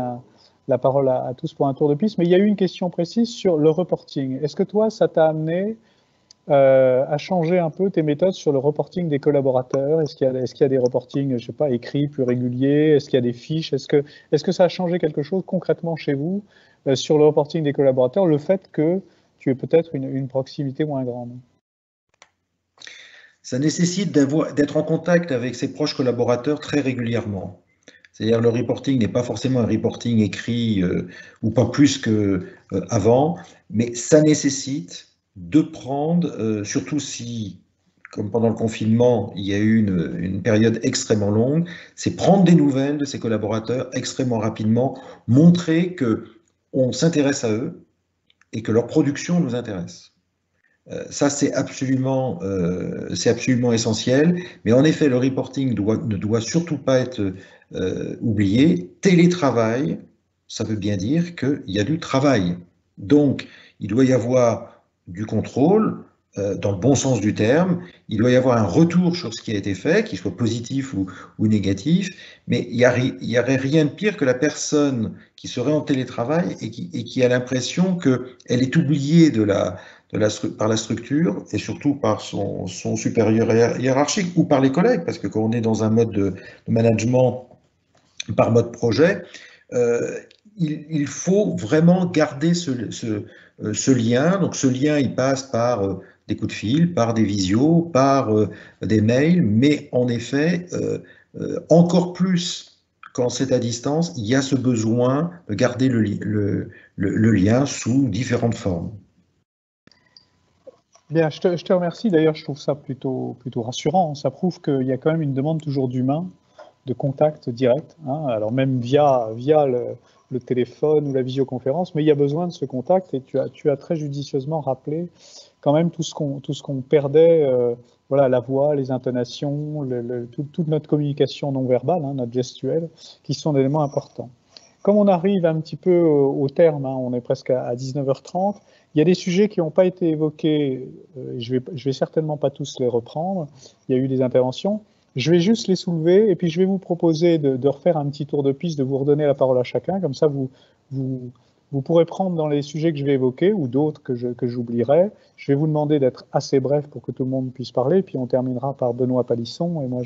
la parole à tous pour un tour de piste. Mais il y a eu une question précise sur le reporting. Est-ce que toi, ça t'a amené à changer un peu tes méthodes sur le reporting des collaborateurs? Est-ce qu'il y a des reportings, je sais pas, écrits, plus réguliers? Est-ce qu'il y a des fiches? Est-ce que ça a changé quelque chose concrètement chez vous sur le reporting des collaborateurs, le fait que tu aies peut-être une proximité moins grande? Ça nécessite d'être en contact avec ses proches collaborateurs très régulièrement. C'est-à-dire le reporting n'est pas forcément un reporting écrit ou pas plus qu'avant, mais ça nécessite de prendre, surtout si, comme pendant le confinement, il y a eu une période extrêmement longue, c'est prendre des nouvelles de ses collaborateurs extrêmement rapidement, montrer qu'on s'intéresse à eux et que leur production nous intéresse. Ça, c'est absolument essentiel. Mais en effet, le reporting ne doit surtout pas être oublié. Télétravail, ça veut bien dire qu'il y a du travail. Donc, il doit y avoir du contrôle, dans le bon sens du terme. Il doit y avoir un retour sur ce qui a été fait, qu'il soit positif ou négatif. Mais il n'y aurait rien de pire que la personne qui serait en télétravail et qui a l'impression qu'elle est oubliée par la structure et surtout par son supérieur hiérarchique ou par les collègues, parce que quand on est dans un mode de management par mode projet, il faut vraiment garder ce lien. Donc ce lien, il passe par des coups de fil, par des visios, par des mails, mais en effet, encore plus quand c'est à distance, il y a ce besoin de garder le lien sous différentes formes. Bien, je te remercie. D'ailleurs, je trouve ça plutôt rassurant. Ça prouve qu'il y a quand même une demande toujours d'humain, de contact direct, hein. Alors même via le téléphone ou la visioconférence, mais il y a besoin de ce contact et tu as très judicieusement rappelé quand même tout ce qu'on perdait, voilà, la voix, les intonations, toute notre communication non verbale, hein, notre gestuelle, qui sont des éléments importants. Comme on arrive un petit peu au terme, hein, on est presque à 19h30, il y a des sujets qui n'ont pas été évoqués, je vais certainement pas tous les reprendre, il y a eu des interventions. Je vais juste les soulever et puis je vais vous proposer de refaire un petit tour de piste, de vous redonner la parole à chacun. Comme ça, vous pourrez prendre dans les sujets que je vais évoquer ou d'autres que j'oublierai. Je vais vous demander d'être assez bref pour que tout le monde puisse parler. Puis on terminera par Benoît Palisson et moi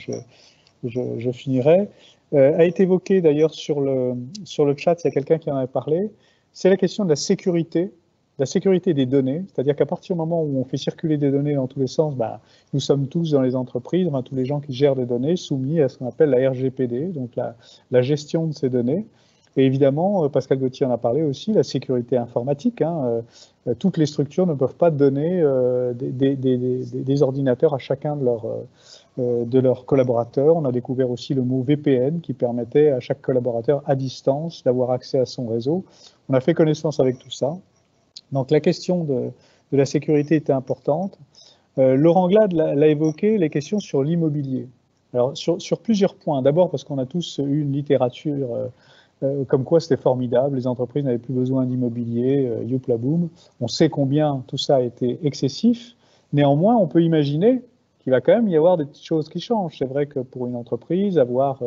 je finirai. A été évoqué d'ailleurs sur le chat, il y a quelqu'un qui en avait parlé. C'est la question de la sécurité des données, c'est-à-dire qu'à partir du moment où on fait circuler des données dans tous les sens, nous sommes tous dans les entreprises, enfin, tous les gens qui gèrent des données, soumis à ce qu'on appelle la RGPD, donc la gestion de ces données. Et évidemment, Pascal Gauthier en a parlé aussi, la sécurité informatique, hein, toutes les structures ne peuvent pas donner des ordinateurs à chacun de leurs collaborateurs. On a découvert aussi le mot VPN qui permettait à chaque collaborateur à distance d'avoir accès à son réseau. On a fait connaissance avec tout ça. Donc la question de la sécurité était importante. Laurent Glade l'a évoqué, les questions sur l'immobilier. Alors sur plusieurs points. D'abord parce qu'on a tous eu une littérature comme quoi c'était formidable, les entreprises n'avaient plus besoin d'immobilier, youpla boum. On sait combien tout ça a été excessif. Néanmoins, on peut imaginer qu'il va quand même y avoir des petites choses qui changent. C'est vrai que pour une entreprise, avoir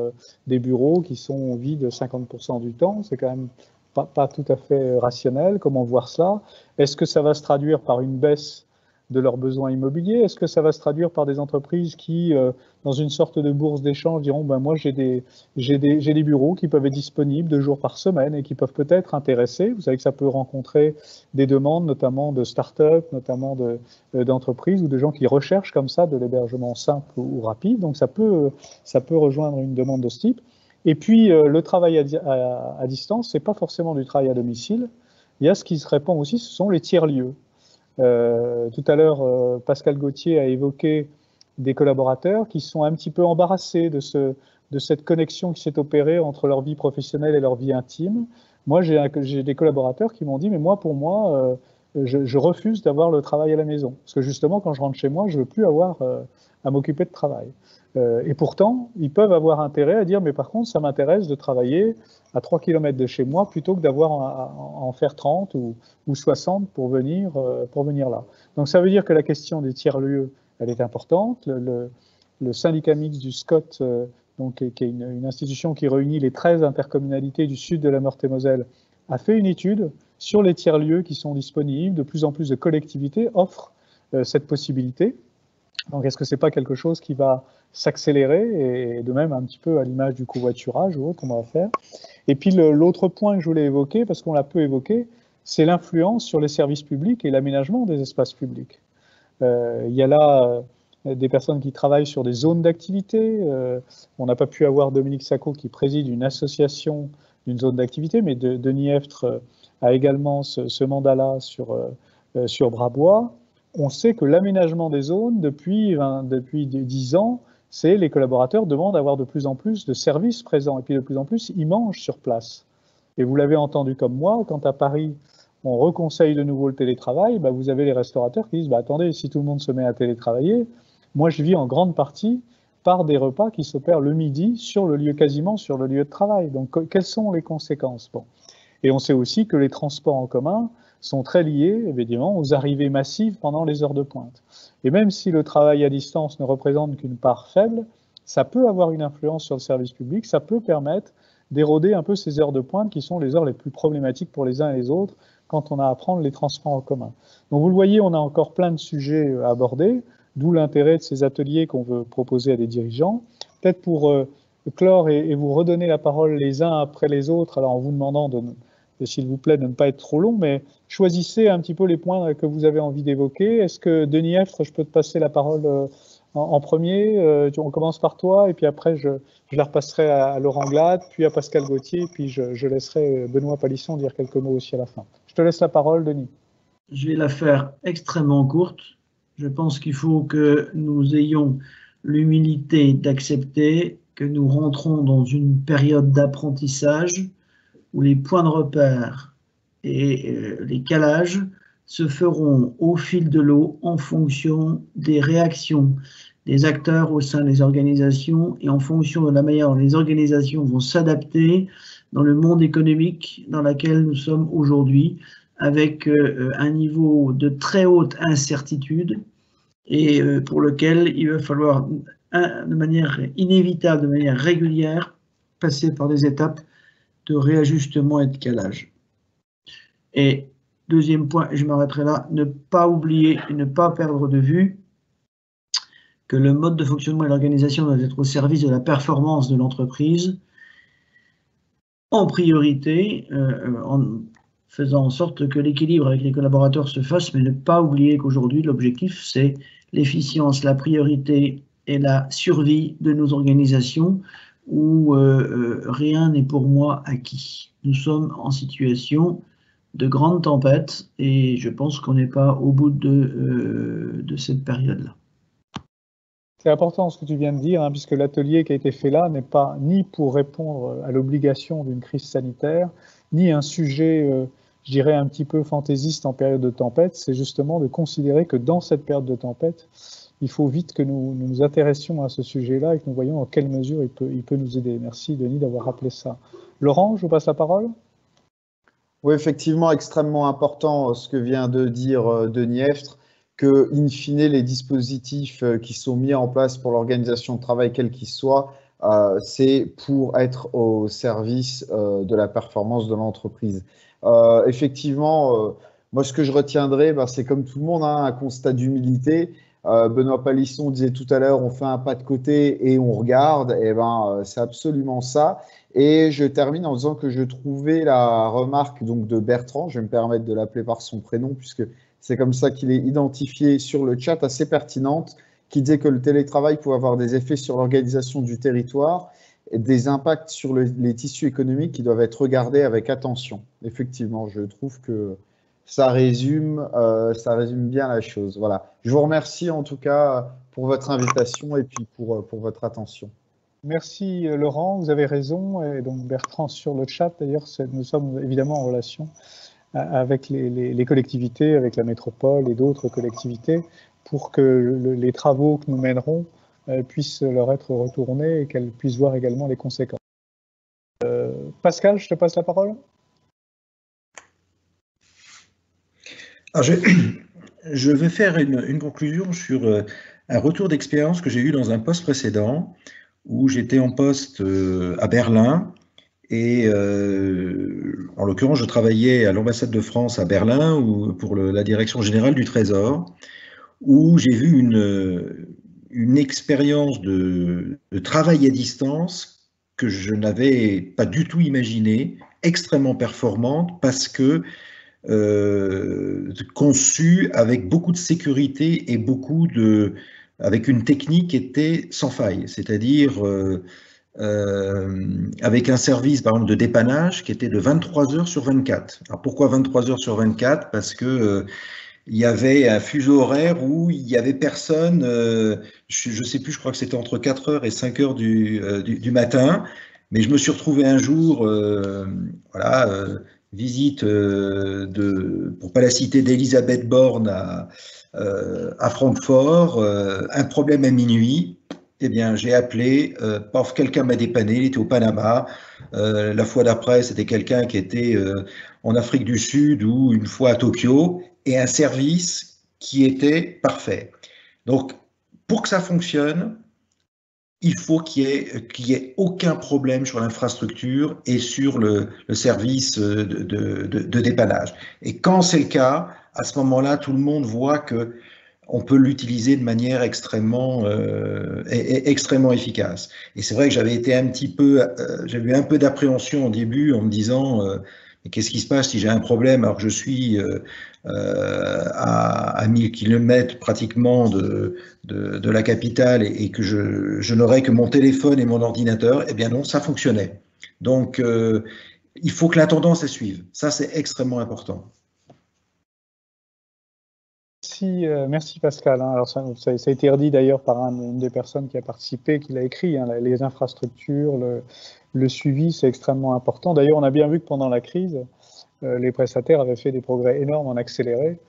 des bureaux qui sont vides 50% du temps, c'est quand même pas tout à fait rationnel. Comment voir cela? Est-ce que ça va se traduire par une baisse de leurs besoins immobiliers? Est-ce que ça va se traduire par des entreprises qui, dans une sorte de bourse d'échange, diront moi j'ai des bureaux qui peuvent être disponibles 2 jours par semaine et qui peuvent peut-être intéresser. Vous savez que ça peut rencontrer des demandes, notamment de start-up, notamment d'entreprises ou de gens qui recherchent comme ça de l'hébergement simple ou rapide. Donc ça peut rejoindre une demande de ce type. Et puis, le travail à distance, c'est pas forcément du travail à domicile. Il y a ce qui se répand aussi, ce sont les tiers-lieux. Tout à l'heure, Pascal Gauthier a évoqué des collaborateurs qui sont un petit peu embarrassés de cette connexion qui s'est opérée entre leur vie professionnelle et leur vie intime. Moi, j'ai des collaborateurs qui m'ont dit, mais pour moi, je refuse d'avoir le travail à la maison. Parce que justement, quand je rentre chez moi, je ne veux plus avoir à m'occuper de travail. Et pourtant, ils peuvent avoir intérêt à dire, mais par contre, ça m'intéresse de travailler à 3 km de chez moi plutôt que d'avoir à en faire 30 ou 60 pour venir là. Donc ça veut dire que la question des tiers-lieux, elle est importante. Le syndicat mixte du SCOT, qui est une institution qui réunit les 13 intercommunalités du sud de la Meurthe-et-Moselle, a fait une étude sur les tiers-lieux qui sont disponibles. De plus en plus de collectivités offrent cette possibilité. Donc, est-ce que ce n'est pas quelque chose qui va s'accélérer, et de même un petit peu à l'image du covoiturage ou autre qu'on va faire. Et puis l'autre point que je voulais évoquer, parce qu'on l'a peu évoqué, c'est l'influence sur les services publics et l'aménagement des espaces publics. Il y a là des personnes qui travaillent sur des zones d'activité. On n'a pas pu avoir Dominique Sacco qui préside une association d'une zone d'activité, mais Denis Eftre a également ce mandat-là sur Brabois. On sait que l'aménagement des zones, depuis 10 ans, c'est les collaborateurs demandent d'avoir de plus en plus de services présents, et puis de plus en plus, ils mangent sur place. Et vous l'avez entendu comme moi, quand à Paris, on reconseille de nouveau le télétravail, vous avez les restaurateurs qui disent, attendez, si tout le monde se met à télétravailler, moi je vis en grande partie par des repas qui s'opèrent le midi quasiment sur le lieu de travail. Donc, quelles sont les conséquences? Et on sait aussi que les transports en commun sont très liés, évidemment, aux arrivées massives pendant les heures de pointe. Et même si le travail à distance ne représente qu'une part faible, ça peut avoir une influence sur le service public, ça peut permettre d'éroder un peu ces heures de pointe qui sont les heures les plus problématiques pour les uns et les autres quand on a à prendre les transports en commun. Donc vous le voyez, on a encore plein de sujets à aborder, d'où l'intérêt de ces ateliers qu'on veut proposer à des dirigeants. Peut-être pour clore et vous redonner la parole les uns après les autres, alors en vous demandant s'il vous plaît, de ne pas être trop long, mais choisissez un petit peu les points que vous avez envie d'évoquer. Est-ce que, Denis Eftre, je peux te passer la parole en premier? On commence par toi, et puis après, je la repasserai à Laurent Glade, puis à Pascal Gauthier, puis je laisserai Benoît Palisson dire quelques mots aussi à la fin. Je te laisse la parole, Denis. Je vais la faire extrêmement courte. Je pense qu'il faut que nous ayons l'humilité d'accepter que nous rentrons dans une période d'apprentissage où les points de repère et les calages se feront au fil de l'eau en fonction des réactions des acteurs au sein des organisations et en fonction de la manière dont les organisations vont s'adapter dans le monde économique dans lequel nous sommes aujourd'hui, avec un niveau de très haute incertitude et pour lequel il va falloir de manière inévitable, de manière régulière, passer par des étapes de réajustement et de calage. Et deuxième point, et je m'arrêterai là, ne pas oublier et ne pas perdre de vue que le mode de fonctionnement et l'organisation doivent être au service de la performance de l'entreprise, en priorité, en faisant en sorte que l'équilibre avec les collaborateurs se fasse, mais ne pas oublier qu'aujourd'hui, l'objectif, c'est l'efficience, la priorité et la survie de nos organisations, où rien n'est pour moi acquis. Nous sommes en situation de grande tempête et je pense qu'on n'est pas au bout de cette période-là. C'est important ce que tu viens de dire, puisque l'atelier qui a été fait là n'est pas ni pour répondre à l'obligation d'une crise sanitaire, ni un sujet, je dirais, un petit peu fantaisiste en période de tempête. C'est justement de considérer que dans cette période de tempête, il faut vite que nous nous intéressions à ce sujet-là et que nous voyons en quelle mesure il peut nous aider. Merci Denis d'avoir rappelé ça. Laurent, je vous passe la parole. Oui, effectivement, extrêmement important ce que vient de dire Denis Eftre, que, in fine, les dispositifs qui sont mis en place pour l'organisation de travail, quel qu'il soit, c'est pour être au service de la performance de l'entreprise. Effectivement, moi, ce que je retiendrai, c'est comme tout le monde, un constat d'humilité. Benoît Palisson disait tout à l'heure, on fait un pas de côté et on regarde. Et c'est absolument ça. Et je termine en disant que je trouvais la remarque donc de Bertrand, je vais me permettre de l'appeler par son prénom puisque c'est comme ça qu'il est identifié sur le chat, assez pertinente, qui disait que le télétravail pouvait avoir des effets sur l'organisation du territoire et des impacts sur les tissus économiques qui doivent être regardés avec attention. Effectivement, je trouve que ça résume bien la chose. Voilà. Je vous remercie en tout cas pour votre invitation et puis pour votre attention. Merci Laurent, vous avez raison. Et donc Bertrand sur le chat, d'ailleurs, nous sommes évidemment en relation avec les collectivités, avec la métropole et d'autres collectivités, pour que les travaux que nous mènerons puissent leur être retournés et qu'elles puissent voir également les conséquences. Pascal, je te passe la parole. Alors je vais faire une conclusion sur un retour d'expérience que j'ai eu dans un poste précédent, où j'étais en poste à Berlin, et en l'occurrence, je travaillais à l'ambassade de France à Berlin pour la direction générale du Trésor, où j'ai vu une expérience de travail à distance que je n'avais pas du tout imaginé, extrêmement performante, parce que conçue avec beaucoup de sécurité et avec une technique qui était sans faille, c'est-à-dire avec un service par exemple de dépannage qui était de 23 heures sur 24. Alors pourquoi 23 heures sur 24? Parce que il y avait un fuseau horaire où il n'y avait personne, je ne sais plus, je crois que c'était entre 4 heures et 5 heures du matin, mais je me suis retrouvé un jour, voilà, visite pour pas la citer, d'Elisabeth Borne à Francfort, un problème à minuit. Eh bien, j'ai appelé, paf, quelqu'un m'a dépanné, il était au Panama. La fois d'après, c'était quelqu'un qui était en Afrique du Sud ou une fois à Tokyo, et un service qui était parfait. Donc, pour que ça fonctionne, il faut qu'il y ait aucun problème sur l'infrastructure et sur le service de dépannage. Et quand c'est le cas, à ce moment-là, tout le monde voit que on peut l'utiliser de manière extrêmement efficace. Et c'est vrai que j'avais eu un peu d'appréhension au début en me disant mais qu'est-ce qui se passe si j'ai un problème alors que je suis à 1000 km pratiquement de la capitale et que je n'aurais que mon téléphone et mon ordinateur? Eh bien non, ça fonctionnait. Donc il faut que la tendance suive. Ça, c'est extrêmement important. Merci Pascal. Alors ça a été redit d'ailleurs par une des personnes qui a participé, qui l'a écrit. Les infrastructures, le suivi, c'est extrêmement important. D'ailleurs, on a bien vu que pendant la crise, les prestataires avaient fait des progrès énormes en accéléré.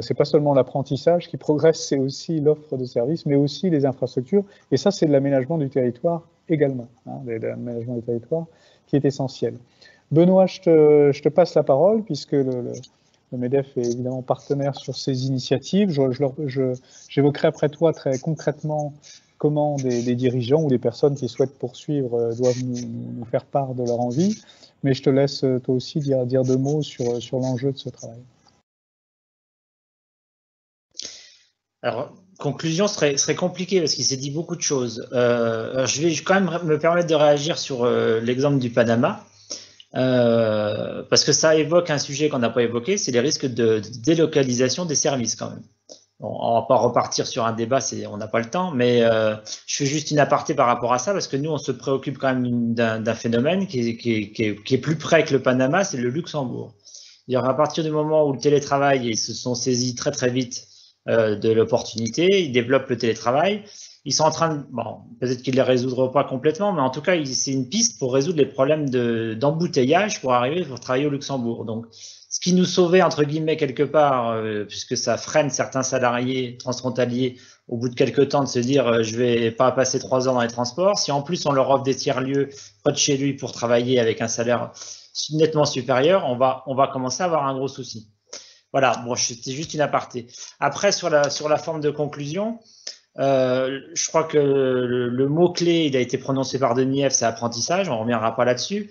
C'est pas seulement l'apprentissage qui progresse, c'est aussi l'offre de services, mais aussi les infrastructures. Et ça, c'est de l'aménagement du territoire également, l'aménagement du territoire qui est essentiel. Benoît, je te passe la parole puisque le MEDEF est évidemment partenaire sur ces initiatives. J'évoquerai après toi très concrètement comment des dirigeants ou des personnes qui souhaitent poursuivre doivent nous faire part de leur envie. Mais je te laisse toi aussi dire 2 mots sur l'enjeu de ce travail. Alors, conclusion serait compliqué parce qu'il s'est dit beaucoup de choses. Je vais quand même me permettre de réagir sur l'exemple du Panama. Parce que ça évoque un sujet qu'on n'a pas évoqué, c'est les risques de délocalisation des services quand même. Bon, on va pas repartir sur un débat, on n'a pas le temps, mais je fais juste une aparté par rapport à ça, parce que nous, on se préoccupe quand même d'un phénomène qui est plus près que le Panama, c'est le Luxembourg. À partir du moment où le télétravail, ils se sont saisis très très vite de l'opportunité, ils développent le télétravail. Ils sont en train de, bon, peut-être qu'ils ne les résoudront pas complètement, mais en tout cas, c'est une piste pour résoudre les problèmes d'embouteillage pour travailler au Luxembourg. Donc, ce qui nous sauvait, entre guillemets, quelque part, puisque ça freine certains salariés transfrontaliers au bout de quelques temps de se dire je vais pas passer 3 heures dans les transports. Si en plus on leur offre des tiers-lieux près de chez lui pour travailler avec un salaire nettement supérieur, on va commencer à avoir un gros souci. Voilà, bon, c'était juste une aparté. Après, sur la forme de conclusion, je crois que le mot-clé, il a été prononcé par Denis F, c'est apprentissage, on ne reviendra pas là-dessus.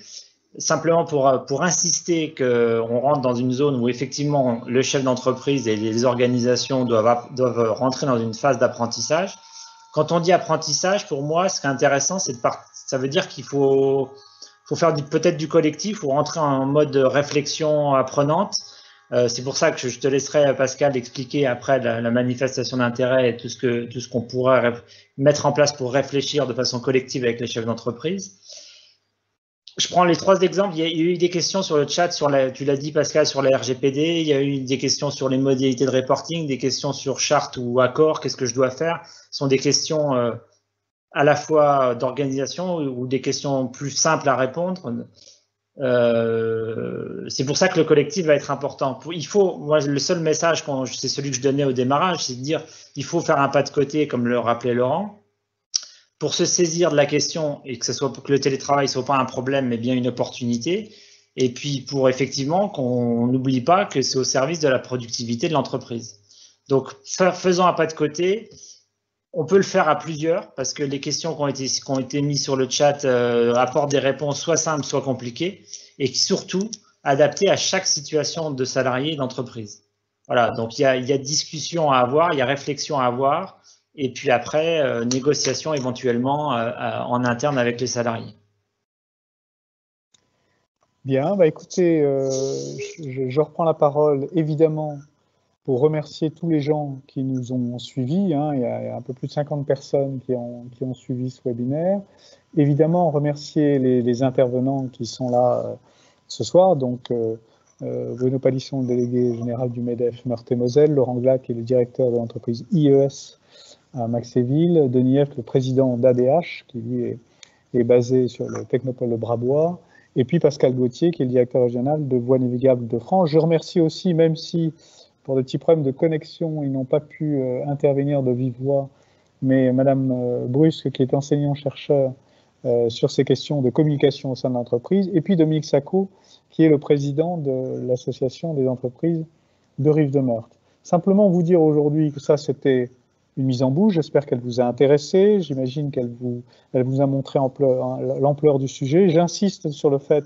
Simplement pour insister qu'on rentre dans une zone où effectivement le chef d'entreprise et les organisations doivent rentrer dans une phase d'apprentissage. Quand on dit apprentissage, pour moi, ce qui est intéressant, ça veut dire qu'il faut faire peut-être du collectif ou rentrer en mode réflexion apprenante. C'est pour ça que je te laisserai, Pascal, expliquer après la manifestation d'intérêt et tout ce qu'on pourrait mettre en place pour réfléchir de façon collective avec les chefs d'entreprise. Je prends les 3 exemples. Il y a eu des questions sur le chat, tu l'as dit Pascal, sur la RGPD. Il y a eu des questions sur les modalités de reporting, des questions sur charte ou accord, qu'est-ce que je dois faire. Ce sont des questions à la fois d'organisation ou des questions plus simples à répondre. C'est pour ça que le collectif va être important. Moi, le seul message, c'est celui que je donnais au démarrage, c'est de dire il faut faire un pas de côté, comme le rappelait Laurent, pour se saisir de la question et pour que le télétravail soit pas un problème, mais bien une opportunité. Et puis pour effectivement qu'on n'oublie pas que c'est au service de la productivité de l'entreprise. Donc, faisons un pas de côté. On peut le faire à plusieurs parce que les questions qui ont été mises sur le chat apportent des réponses soit simples, soit compliquées et surtout adaptées à chaque situation de salarié et d'entreprise. Voilà, donc il y a discussion à avoir, il y a réflexion à avoir et puis après, négociation éventuellement en interne avec les salariés. Bien, bah écoutez, je reprends la parole évidemment pour remercier tous les gens qui nous ont suivis. Hein. Il y a un peu plus de 50 personnes qui ont suivi ce webinaire. Évidemment, remercier les intervenants qui sont là ce soir. Donc, Bruno Palisson, le délégué général du MEDEF Meurthe-et-Moselle, Laurent Glas, qui est le directeur de l'entreprise IES à Maxéville, Denis F, le président d'ADH, qui lui est basé sur le Technopole de Brabois, et puis Pascal Gauthier, qui est le directeur régional de Voies navigables de France. Je remercie aussi, même si pour des petits problèmes de connexion, ils n'ont pas pu intervenir de vive voix, mais Madame Brusque, qui est enseignant-chercheur sur ces questions de communication au sein de l'entreprise, et puis Dominique Sacco, qui est le président de l'association des entreprises de Rive-de-Meurthe. Simplement vous dire aujourd'hui que ça, c'était une mise en bouche. J'espère qu'elle vous a intéressé. J'imagine qu'elle vous a montré l'ampleur du sujet. J'insiste sur le fait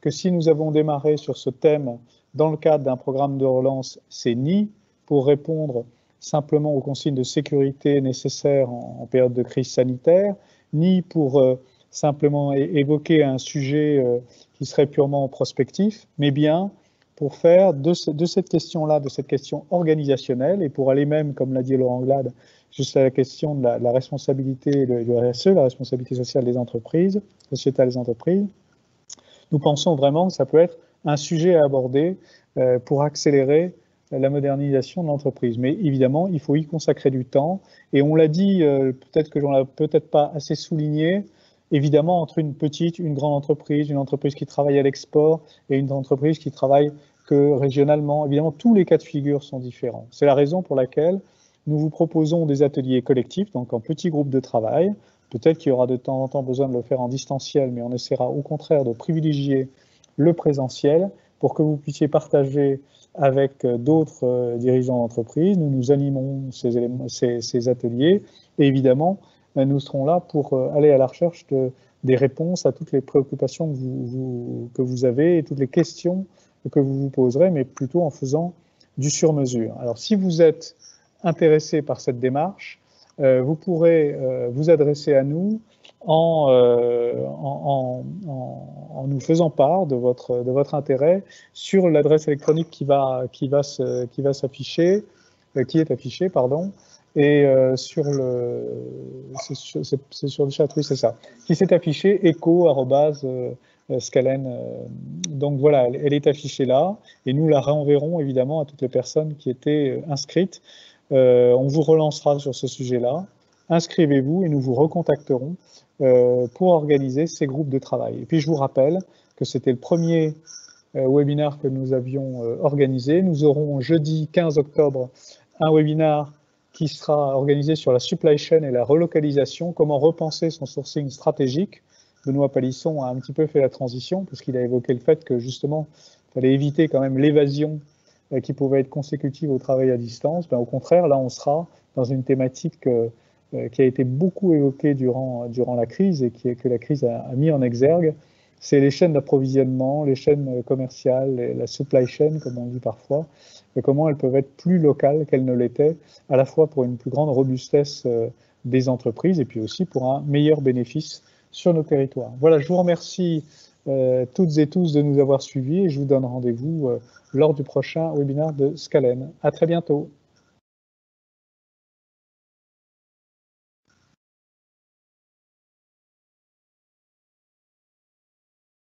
que si nous avons démarré sur ce thème dans le cadre d'un programme de relance, c'est ni pour répondre simplement aux consignes de sécurité nécessaires en période de crise sanitaire, ni pour simplement évoquer un sujet qui serait purement prospectif, mais bien pour faire de cette question-là, de cette question organisationnelle, et pour aller même, comme l'a dit Laurent Glade, jusqu'à la question de la responsabilité du RSE, la responsabilité sociale des entreprises, sociétale des entreprises, nous pensons vraiment que ça peut être un sujet à aborder pour accélérer la modernisation de l'entreprise. Mais évidemment, il faut y consacrer du temps. Et on l'a dit, peut-être que j'en ai peut-être pas assez souligné, évidemment, entre une petite, une grande entreprise, une entreprise qui travaille à l'export et une entreprise qui travaille que régionalement, évidemment, tous les cas de figure sont différents. C'est la raison pour laquelle nous vous proposons des ateliers collectifs, donc en petits groupes de travail. Peut-être qu'il y aura de temps en temps besoin de le faire en distanciel, mais on essaiera au contraire de privilégier le présentiel pour que vous puissiez partager avec d'autres dirigeants d'entreprise. Nous animons ces ateliers et évidemment, nous serons là pour aller à la recherche des réponses à toutes les préoccupations que vous avez et toutes les questions que vous vous poserez, mais plutôt en faisant du sur-mesure. Alors, si vous êtes intéressé par cette démarche, vous pourrez vous adresser à nous en nous faisant part de votre intérêt sur l'adresse électronique qui est affichée, et c'est sur le chat, oui, c'est ça, qui s'est affiché echo@scalen. Donc voilà, elle est affichée là, et nous la renverrons évidemment à toutes les personnes qui étaient inscrites. On vous relancera sur ce sujet-là. Inscrivez-vous et nous vous recontacterons pour organiser ces groupes de travail. Et puis je vous rappelle que c'était le premier webinaire que nous avions organisé. Nous aurons jeudi 15 octobre un webinaire qui sera organisé sur la supply chain et la relocalisation, comment repenser son sourcing stratégique. Benoît Palisson a un petit peu fait la transition parce qu'il a évoqué le fait que justement, il fallait éviter quand même l'évasion qui pouvait être consécutive au travail à distance. Ben, au contraire, là, on sera dans une thématique qui a été beaucoup évoquée durant la crise et que la crise a mis en exergue. C'est les chaînes d'approvisionnement, les chaînes commerciales, la supply chain, comme on dit parfois, et comment elles peuvent être plus locales qu'elles ne l'étaient, à la fois pour une plus grande robustesse des entreprises et puis aussi pour un meilleur bénéfice sur nos territoires. Voilà, je vous remercie toutes et tous de nous avoir suivis et je vous donne rendez-vous lors du prochain webinaire de Scalen. À très bientôt.